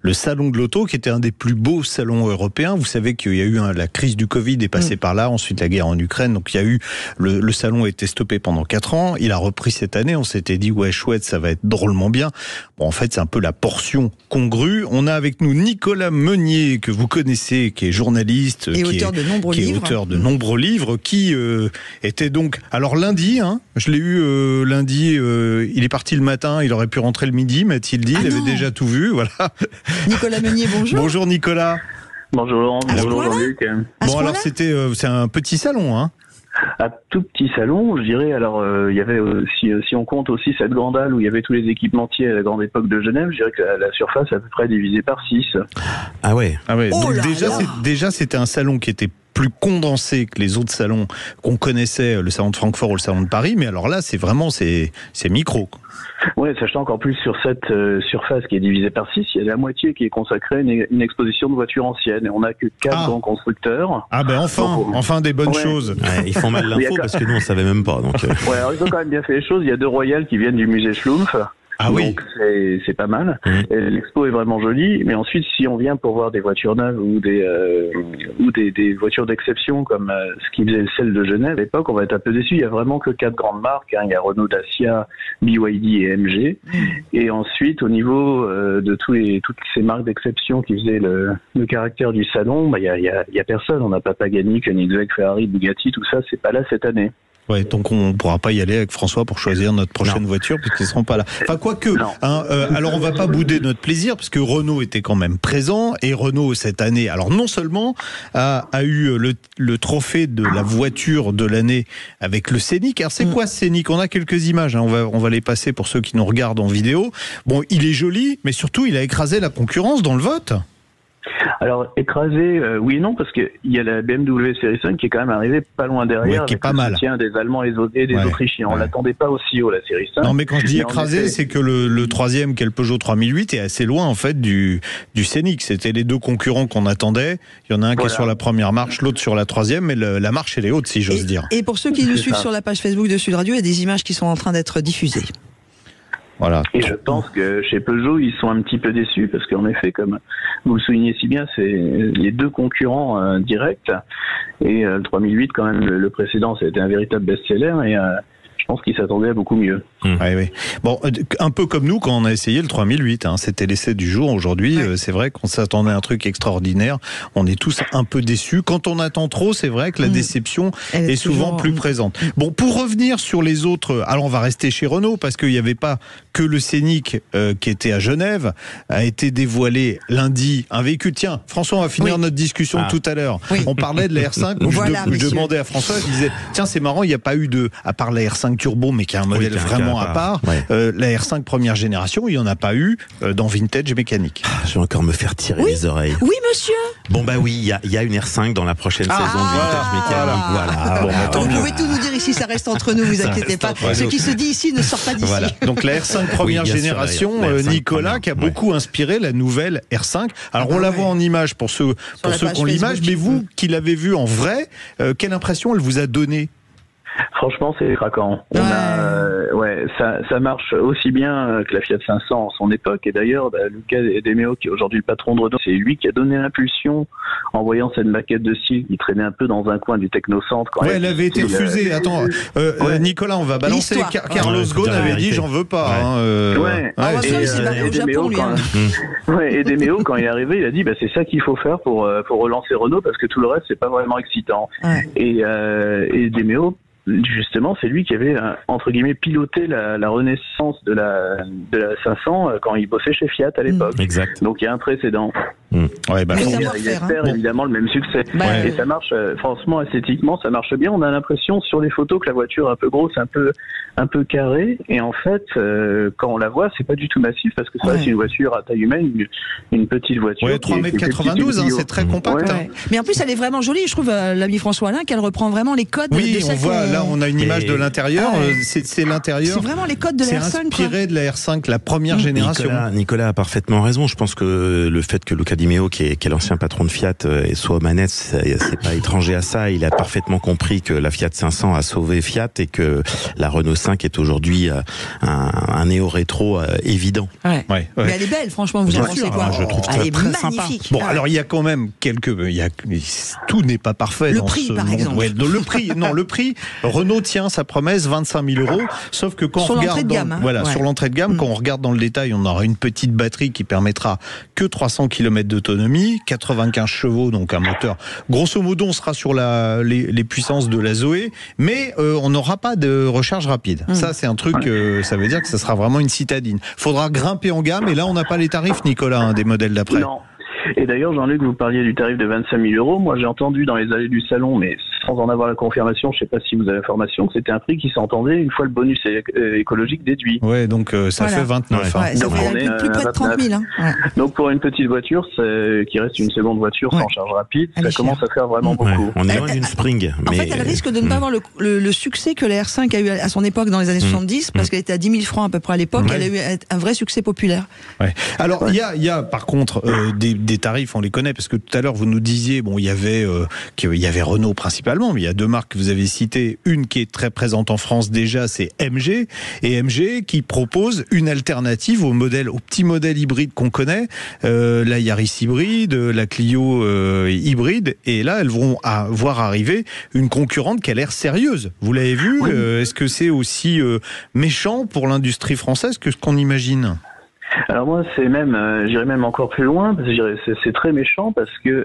le salon de l'auto qui était un des plus beaux salons européens. Vous savez qu'il y a eu la crise du Covid est passée par là, ensuite la guerre en Ukraine, donc il y a eu le salon a été stoppé pendant 4 ans, il a repris cette année, on s'était dit ouais chouette, ça va être drôlement bien. Bon en fait c'est un peu la portion congrue. On a avec nous Nicolas Meunier que vous connaissez, qui est journaliste et auteur de nombreux livres, qui était donc lundi, je l'ai eu lundi, il est parti le matin, il aurait pu rentrer le midi, m'a-t-il dit, il avait déjà tout vu, voilà. Nicolas Meunier, bonjour. Bonjour Nicolas. Bonjour Laurent, bonjour Jean-Luc. Bon alors c'est un petit salon, Un tout petit salon, je dirais. Alors, il y avait, si on compte aussi cette grande halle où il y avait tous les équipementiers à la grande époque de Genève, je dirais que la surface est à peu près divisée par 6. Ah ouais. Donc déjà c'était un salon qui était plus condensé que les autres salons qu'on connaissait, le salon de Francfort ou le salon de Paris, mais alors là c'est micro. Oui, sachant qu'en plus sur cette surface qui est divisée par 6, il y a la moitié qui est consacrée à une exposition de voitures anciennes. Et on n'a que 4 grands constructeurs. Ah ben enfin des bonnes choses. Ouais, ils font mal l'info parce que nous on savait même pas. Donc Ouais, alors ils ont quand même bien fait les choses. Il y a 2 Royales qui viennent du musée Schlumpf. Ah oui. Donc c'est pas mal. L'expo est vraiment jolie, mais ensuite si on vient pour voir des voitures neuves ou des voitures d'exception comme ce qui faisait celle de Genève à l'époque, on va être un peu déçu. Il y a vraiment que 4 grandes marques. Il y a Renault, Dacia, BYD et MG. Et ensuite, au niveau de toutes ces marques d'exception qui faisaient le caractère du salon, il y a personne. On n'a pas Pagani, Koenigsegg, Ferrari, Bugatti, tout ça, c'est pas là cette année. Ouais, donc on ne pourra pas y aller avec François pour choisir notre prochaine voiture puisqu'ils ne seront pas là. Enfin, quoique, alors on ne va pas bouder notre plaisir parce que Renault était quand même présent et Renault cette année, alors non seulement a eu le trophée de la voiture de l'année avec le Scénic. Alors c'est quoi ce Scénic ? On a quelques images, on va les passer pour ceux qui nous regardent en vidéo. Bon, il est joli, mais surtout il a écrasé la concurrence dans le vote. Alors, écrasé, oui et non, parce qu'il y a la BMW Série 5 qui est quand même arrivée pas loin derrière, qui est pas mal. Soutien des Allemands et des Autrichiens. On l'attendait pas aussi haut, la Série 5. Non, mais quand je dis écrasé, c'est que le troisième, qui est le Peugeot 3008, est assez loin, en fait, du Scénic. C'était les deux concurrents qu'on attendait. Il y en a un qui est sur la première marche, l'autre sur la troisième, mais la marche, elle est haute, si j'ose dire. Et pour ceux qui nous suivent sur la page Facebook de Sud Radio, il y a des images qui sont en train d'être diffusées. Voilà. Et je pense que chez Peugeot, ils sont un petit peu déçus parce qu'en effet, comme vous le soulignez si bien, c'est les deux concurrents directs. Et le 3008, quand même, le précédent, c'était un véritable best-seller et je pense qu'ils s'attendaient à beaucoup mieux. Oui. Bon, un peu comme nous quand on a essayé le 3008, c'était l'essai du jour. Aujourd'hui, c'est vrai qu'on s'attendait à un truc extraordinaire. On est tous un peu déçus. Quand on attend trop, c'est vrai que la déception est souvent plus présente. Bon, pour revenir sur les autres, alors on va rester chez Renault parce qu'il n'y avait pas que le Scénic qui était à Genève, a été dévoilé lundi. Un véhicule, tiens, François, on va finir notre discussion tout à l'heure. On parlait de la R5, où je demandais à François, je disais, tiens, c'est marrant, il n'y a pas eu à part la R5 Turbo, mais qui est un modèle vraiment à part, la R5 première génération, il n'y en a pas eu dans Vintage Mécanique. Je vais encore me faire tirer les oreilles. Oui, monsieur. Bon, bah oui, il y a une R5 dans la prochaine saison de Vintage Mécanique. Voilà. Bon, vous pouvez tout nous dire ici, ça reste entre nous, vous inquiétez pas. Ce qui se dit ici ne sort pas d'ici. Voilà. Donc la R5 première génération, Nicolas, qui a beaucoup inspiré la nouvelle R5. Alors on la voit en image pour ceux qui ont l'image, mais vous qui l'avez vue en vrai, quelle impression elle vous a donné ? Franchement, c'est craquant. Ça marche aussi bien que la Fiat 500 en son époque. Et d'ailleurs, Luca De Meo, qui est aujourd'hui le patron de Renault, c'est lui qui a donné l'impulsion en voyant cette maquette de style qui traînait un peu dans un coin du technocentre. Elle avait été refusée. Attends, Nicolas, on va balancer. Carlos Ghosn avait dit, j'en veux pas. Et De Meo, quand il est arrivé, il a dit, c'est ça qu'il faut faire pour relancer Renault, parce que tout le reste, c'est pas vraiment excitant. Et De Meo, justement, c'est lui qui avait entre guillemets piloté la renaissance de la 500 quand il bossait chez Fiat à l'époque. Exact. Donc il y a un précédent. Il espère évidemment le même succès. Et ça marche, franchement, esthétiquement, ça marche bien. On a l'impression sur les photos que la voiture est un peu grosse, un peu carrée. Et en fait, quand on la voit, c'est pas du tout massif parce que ça reste une voiture à taille humaine, une petite voiture. 3,92 m, c'est très compact. Mais en plus, elle est vraiment jolie. Je trouve, l'ami François Alain, qu'elle reprend vraiment les codes de celle. Là, on a une image de l'intérieur. C'est l'intérieur. C'est vraiment les codes de la R5. C'est inspiré de la R5, la première génération. Nicolas a parfaitement raison. Je pense que le fait que Luca Di Meo, qui est l'ancien patron de Fiat, soit aux manettes, c'est pas étranger à ça. Il a parfaitement compris que la Fiat 500 a sauvé Fiat et que la Renault 5 est aujourd'hui un néo-rétro évident. Mais elle est belle, franchement. Vous en pensez quoi ? Je trouve ça très sympa. Bon, alors il y a quand même tout n'est pas parfait. Le prix, par exemple. Le prix. Renault tient sa promesse, 25 000 €. Sauf que quand on regarde sur l'entrée de gamme, quand on regarde dans le détail, on aura une petite batterie qui permettra que 300 km d'autonomie, 95 chevaux, donc un moteur. Grosso modo, on sera sur les puissances de la Zoé, mais on n'aura pas de recharge rapide. Ça, c'est un truc, ça veut dire que ça sera vraiment une citadine. Faudra grimper en gamme, et là, on n'a pas les tarifs, Nicolas, des modèles d'après. Non. Et d'ailleurs, Jean-Luc, vous parliez du tarif de 25 000 €. Moi, j'ai entendu dans les allées du salon, mais sans en avoir la confirmation, je ne sais pas si vous avez l'information, que c'était un prix qui s'entendait une fois le bonus écologique déduit. Ouais, donc ça fait 29. Ça fait plus près de 30 000. Donc pour une petite voiture, qui reste une seconde voiture sans charge rapide, ça commence à faire vraiment beaucoup. On est loin d'une Spring. En fait, elle risque de ne pas avoir le succès que la R5 a eu à son époque dans les années 70, parce qu'elle était à 10 000 francs à peu près à l'époque. Elle a eu un vrai succès populaire. Alors, il y a par contre des tarifs, on les connaît, parce que tout à l'heure, vous nous disiez, il y avait Renault principalement. principalement, mais il y a 2 marques que vous avez citées. Une qui est très présente en France déjà, c'est MG. Et MG qui propose une alternative au petit modèle hybride qu'on connaît, la Yaris hybride, la Clio hybride. Et là, elles vont voir arriver une concurrente qui a l'air sérieuse. Vous l'avez vu, est-ce que c'est aussi méchant pour l'industrie française que ce qu'on imagine ? Alors moi, c'est même, j'irais même encore plus loin, parce que c'est très méchant, parce que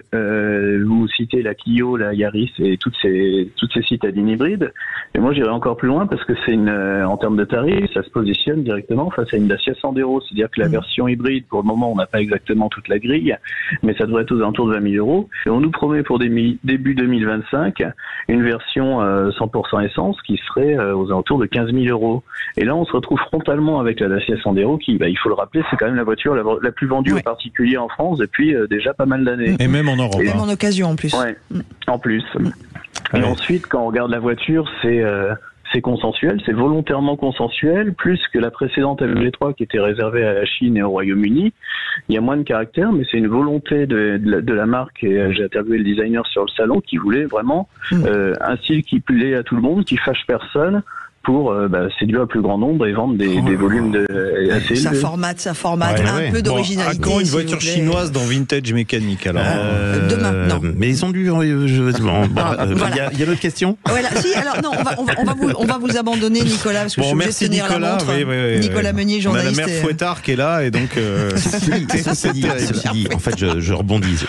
vous citez la Clio, la Yaris et toutes ces citadines hybrides. Et moi, j'irais encore plus loin, parce que c'est en termes de tarifs, ça se positionne directement face à une Dacia Sandero. C'est-à-dire que la version hybride, pour le moment, on n'a pas exactement toute la grille, mais ça devrait être aux alentours de 20 000 euros. Et on nous promet pour début 2025 une version 100% essence qui serait aux alentours de 15 000 euros. Et là, on se retrouve frontalement avec la Dacia Sandero qui, il faut le rappeler, c'est quand même la voiture la plus vendue aux particuliers en France depuis déjà pas mal d'années. Et même en Europe. Et même en occasion en plus. Ouais, en plus. Et ensuite, quand on regarde la voiture, c'est consensuel, c'est volontairement consensuel, plus que la précédente MG3 qui était réservée à la Chine et au Royaume-Uni. Il y a moins de caractère, mais c'est une volonté de la marque, et j'ai interviewé le designer sur le salon, qui voulait vraiment un style qui plaît à tout le monde, qui fâche personne, pour séduire le plus grand nombre et vendre des volumes assez élevés. Ça formate un peu d'originalité. Quand une voiture chinoise dans Vintage Mécanique, alors demain, non. Mais ils ont dû... voilà. Il y a d'autres questions. Voilà. Si, alors non, on va vous abandonner, Nicolas, parce que je suis obligé de tenir Nicolas, la montre. Oui. Nicolas Meunier, journaliste. On a la mère Fouettard qui est là, et donc... Ceci dit, en fait, je rebondis.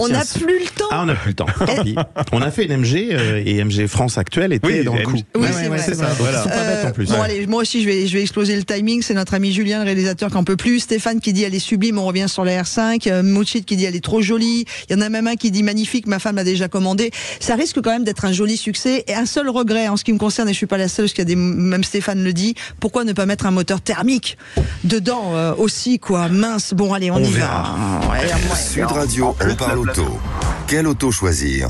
On n'a plus le temps. On n'a plus le temps. Tant pis. On a fait une MG, et MG France actuelle était dans le coup. Oui, c'est ça. Voilà. En plus. Bon, allez, moi aussi je vais exploser le timing. C'est notre ami Julien, le réalisateur, qui en peut plus. Stéphane qui dit elle est sublime, on revient sur la R5. Mouchid qui dit elle est trop jolie. Il y en a même un qui dit magnifique, ma femme l'a déjà commandé. Ça risque quand même d'être un joli succès. Et un seul regret en ce qui me concerne, et je suis pas la seule, parce qu'il y a même Stéphane le dit, pourquoi ne pas mettre un moteur thermique dedans aussi, quoi. Mince. Bon, allez, on y va. Sud Radio, on parle auto. Quelle auto choisir?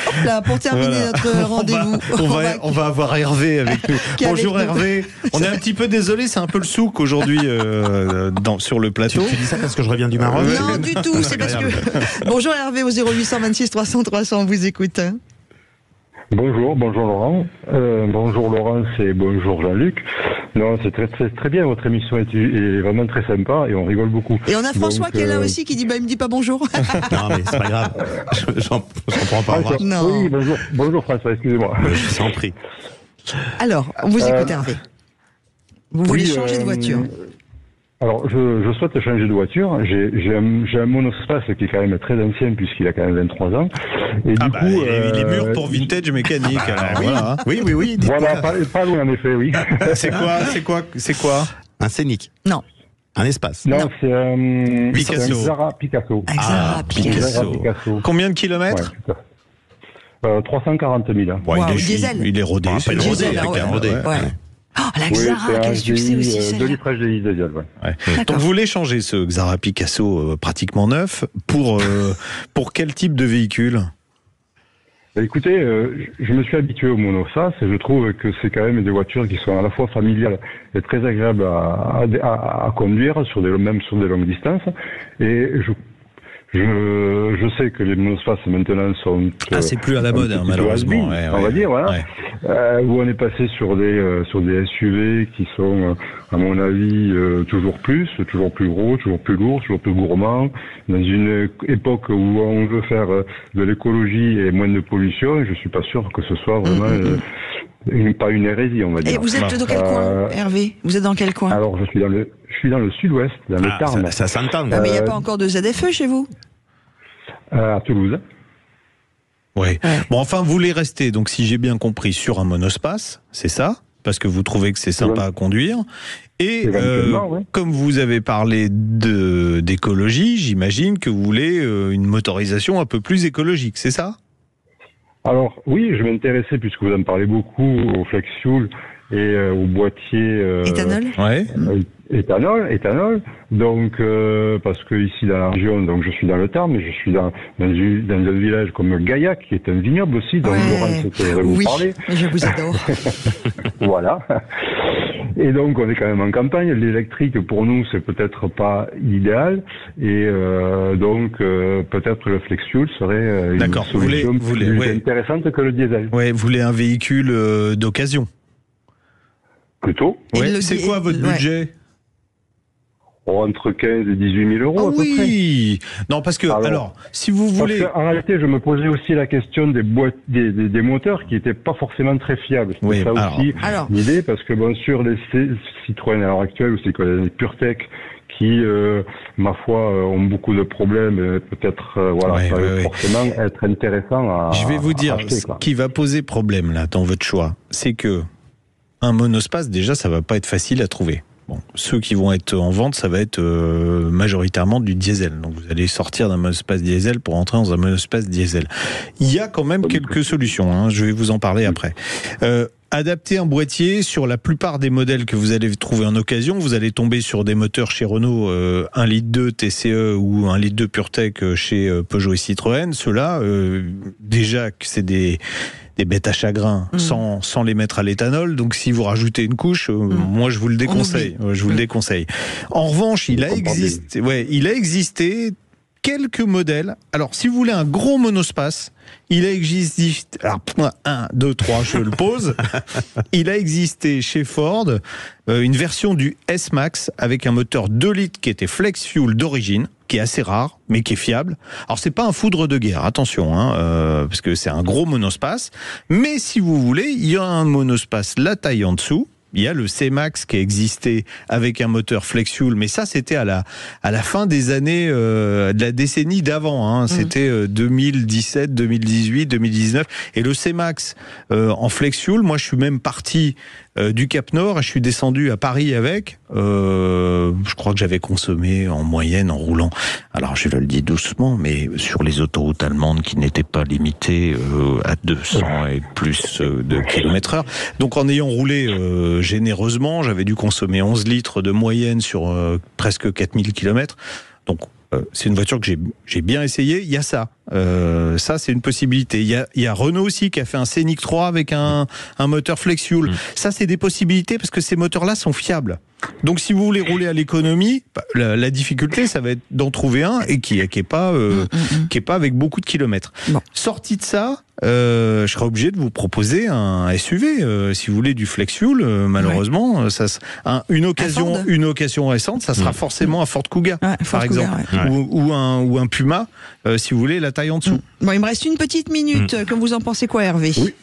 Hop là, pour terminer notre rendez-vous. On va avoir Hervé avec nous. Bonjour Hervé. On est un petit peu désolé, c'est un peu le souk aujourd'hui sur le plateau. Tu dis ça parce que je reviens du Maroc? Non, du tout, c'est parce que... Bonjour Hervé, au 0826 300 300, on vous écoute. Bonjour Laurent. Bonjour Laurence et bonjour Jean-Luc. Non, c'est très bien, votre émission est vraiment très sympa et on rigole beaucoup. Et on a François qui est là aussi, qui dit il me dit pas bonjour. Non mais c'est pas grave, j'en prends pas. Oui, bonjour François, excusez-moi. Je t'en prie. Alors, on vous écoute Hervé. Vous voulez changer de voiture? Alors, je souhaite changer de voiture. J'ai un monospace qui est quand même très ancien puisqu'il a quand même 23 ans. Et du coup, il est mûr pour Vintage Mécanique. Alors, voilà. Oui. Voilà, pas loin en effet, oui. C'est quoi? Un Scénic? Non. Un espace? Non, c'est un Xara Picasso. Picasso. Combien de kilomètres? 340 000. Diesel. Il est rodé. C'est le rodé. Oh, la Xara, quel succès aussi, celle-là. 2 litres de diesel, Donc vous voulez changer ce Xara Picasso pratiquement neuf pour quel type de véhicule? Écoutez, je me suis habitué au monospace et je trouve que c'est quand même des voitures qui sont à la fois familiales et très agréables à conduire même sur des longues distances. Et je sais que les monospaces maintenant sont... c'est plus à la mode, malheureusement. On va dire, voilà. Où on est passé sur des SUV qui sont, à mon avis, toujours plus gros, toujours plus lourds, toujours plus gourmands. Dans une époque où on veut faire de l'écologie et moins de pollution, je suis pas sûr que ce soit vraiment... pas une hérésie, on va dire. Et vous êtes dans quel coin, Hervé? Vous êtes dans quel coin? Alors, je suis dans le sud-ouest, dans le Tarn. Ça s'entend. Mais il n'y a pas encore de ZFE chez vous? À Toulouse. Oui. Bon, enfin, vous voulez rester, donc si j'ai bien compris, sur un monospace, c'est ça? Parce que vous trouvez que c'est sympa à conduire. Et comme vous avez parlé d'écologie, j'imagine que vous voulez une motorisation un peu plus écologique, c'est ça? Alors oui, je m'intéressais, puisque vous en parlez beaucoup, au flex fuel et au boîtier éthanol. Éthanol. Donc parce que ici dans la région, donc je suis dans le Tarn, mais je suis dans un village comme Gaillac, qui est un vignoble aussi, dont Laurent vous parler. Je vous adore. Voilà. Et donc, on est quand même en campagne. L'électrique, pour nous, c'est peut-être pas idéal. Et donc, peut-être le flex fuel serait une solution plus intéressante que le diesel. Ouais, vous voulez un véhicule d'occasion? Plutôt. Ouais. C'est quoi votre budget? Entre 15 et 18 000 euros à peu près. Oui. Non, parce que, alors si vous voulez... En réalité, je me posais aussi la question des moteurs qui n'étaient pas forcément très fiables. C'est aussi l'idée, parce que bien sûr, les Citroën à l'heure actuelle, ou c'est les PureTech, qui, ma foi, ont beaucoup de problèmes, peut-être, ça va forcément être intéressant à Je vais vous dire, acheter, ce qui va poser problème, là, dans votre choix, c'est que un monospace, déjà, ça va pas être facile à trouver. Bon, ceux qui vont être en vente, ça va être majoritairement du diesel. Donc vous allez sortir d'un monospace diesel pour entrer dans un monospace diesel. Il y a quand même quelques solutions, hein, je vais vous en parler après. Adapter un boîtier, sur la plupart des modèles que vous allez trouver en occasion, vous allez tomber sur des moteurs chez Renault 1,2 litre TCE ou 1,2 litre PureTech chez Peugeot et Citroën. Ceux-là, déjà que c'est des bêtes à chagrin sans les mettre à l'éthanol. Donc si vous rajoutez une couche, moi je vous le déconseille. En revanche, il a existé quelques modèles. Alors si vous voulez un gros monospace, il a existé, alors 1, 2, 3, je le pose. Il a existé chez Ford une version du S-Max avec un moteur 2 litres qui était flex fuel d'origine, qui est assez rare, mais qui est fiable. Alors c'est pas un foudre de guerre, attention, parce que c'est un gros monospace. Mais si vous voulez, il y a un monospace la taille en dessous. Il y a le C-Max qui a existé avec un moteur flex fuel, mais ça c'était à la fin des années de la décennie d'avant. C'était 2017, 2018, 2019. Et le C-Max en flex fuel, moi je suis même parti du Cap Nord et je suis descendu à Paris avec. Je crois que j'avais consommé en moyenne en roulant. Alors je le dis doucement, mais sur les autoroutes allemandes qui n'étaient pas limitées à 200 et plus de km/h. Donc en ayant roulé généreusement, j'avais dû consommer 11 litres de moyenne sur presque 4000 km. Donc c'est une voiture que j'ai bien essayé. Il y a ça. Ça, c'est une possibilité. Il y a Renault aussi qui a fait un Scénic 3 avec un moteur flex fuel. Ça, c'est des possibilités parce que ces moteurs-là sont fiables. Donc, si vous voulez rouler à l'économie, la difficulté, ça va être d'en trouver un et qui est pas avec beaucoup de kilomètres. Bon. Sorti de ça, je serai obligé de vous proposer un SUV. Si vous voulez du flex fuel, malheureusement, une occasion récente, ça sera forcément un Ford Kuga, par exemple, ou un Puma, si vous voulez la taille en dessous. Bon, il me reste une petite minute. Que vous en pensez quoi, Hervé? Oui.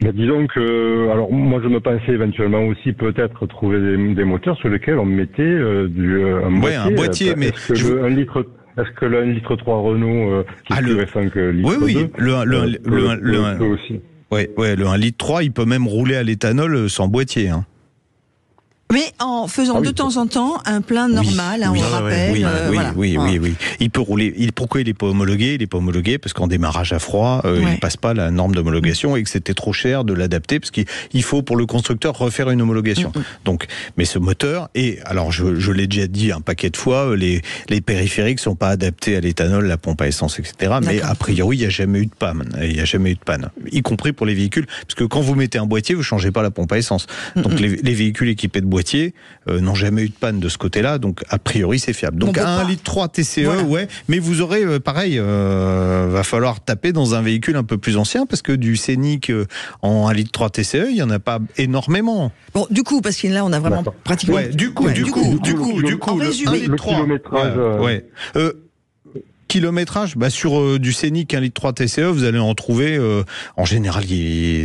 Mais disons que, alors moi je me pensais éventuellement aussi peut-être trouver des moteurs sur lesquels on mettait un boîtier. Mais est-ce que le 1,3 litre Renault qui est plus récent que litre 2, le aussi. Le 1,3 litre, il peut même rouler à l'éthanol sans boîtier. Mais en faisant de temps en temps un plein normal, on le rappelle. Oui. Il peut rouler. Pourquoi il n'est pas homologué? Il n'est pas homologué parce qu'en démarrage à froid, il ne passe pas la norme d'homologation et que c'était trop cher de l'adapter parce qu'il faut pour le constructeur refaire une homologation. Donc, mais ce moteur, et alors je l'ai déjà dit un paquet de fois, les périphériques sont pas adaptés à l'éthanol, la pompe à essence, etc. Mais a priori, il n'y a jamais eu de panne. Y compris pour les véhicules, parce que quand vous mettez un boîtier, vous changez pas la pompe à essence. Donc les véhicules équipés de boîtier n'ont jamais eu de panne de ce côté-là, donc a priori c'est fiable. Donc à 1,3 litre TCE, mais vous aurez pareil, va falloir taper dans un véhicule un peu plus ancien parce que du Scénic en 1,3 litre TCE, il y en a pas énormément. Bon, du coup, parce que là on a vraiment pratiquement. Du coup, le kilométrage. Kilométrage, sur du Scénic 1,3 litre TCE, vous allez en trouver, en général,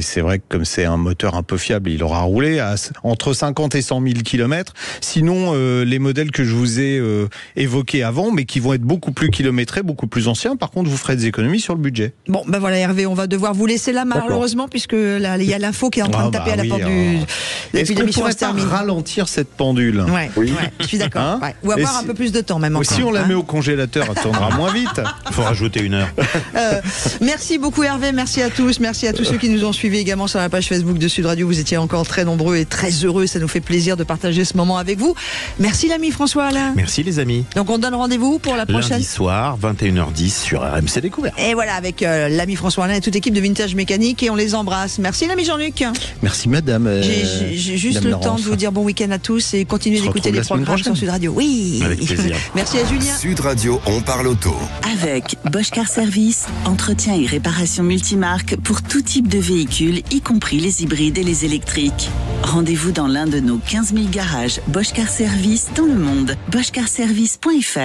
c'est vrai que comme c'est un moteur un peu fiable, il aura roulé à entre 50 et 100 000 km. Sinon, les modèles que je vous ai évoqués avant, mais qui vont être beaucoup plus kilométrés, beaucoup plus anciens, par contre, vous ferez des économies sur le budget. Bon, voilà, Hervé, on va devoir vous laisser là, malheureusement, puisque là, il y a l'info qui est en train de taper à la porte du... Est-ce qu'on pourrait pas ralentir cette pendule? Je suis d'accord. Ou avoir un peu plus de temps, même encore. Si on la met au congélateur, elle tournera moins vite. vite. Il faut rajouter 1 heure. Merci beaucoup Hervé, merci à tous ceux qui nous ont suivis également sur la page Facebook de Sud Radio. Vous étiez encore très nombreux et très heureux. Ça nous fait plaisir de partager ce moment avec vous. Merci l'ami François Alain. Merci les amis. Donc on donne rendez-vous pour la prochaine. Lundi soir, 21h10 sur RMC Découverte. Et voilà, avec l'ami François Alain et toute l'équipe de Vintage Mécanique, et on les embrasse. Merci l'ami Jean-Luc. Merci madame. J'ai juste le temps de vous dire bon week-end à tous et continuez d'écouter les programmes sur Sud Radio. Oui. Avec plaisir. Merci à Julien. Sud Radio, on parle auto. Avec Bosch Car Service, entretien et réparation multimarque pour tout type de véhicule, y compris les hybrides et les électriques. Rendez-vous dans l'un de nos 15 000 garages Bosch Car Service dans le monde. boschcarservice.fr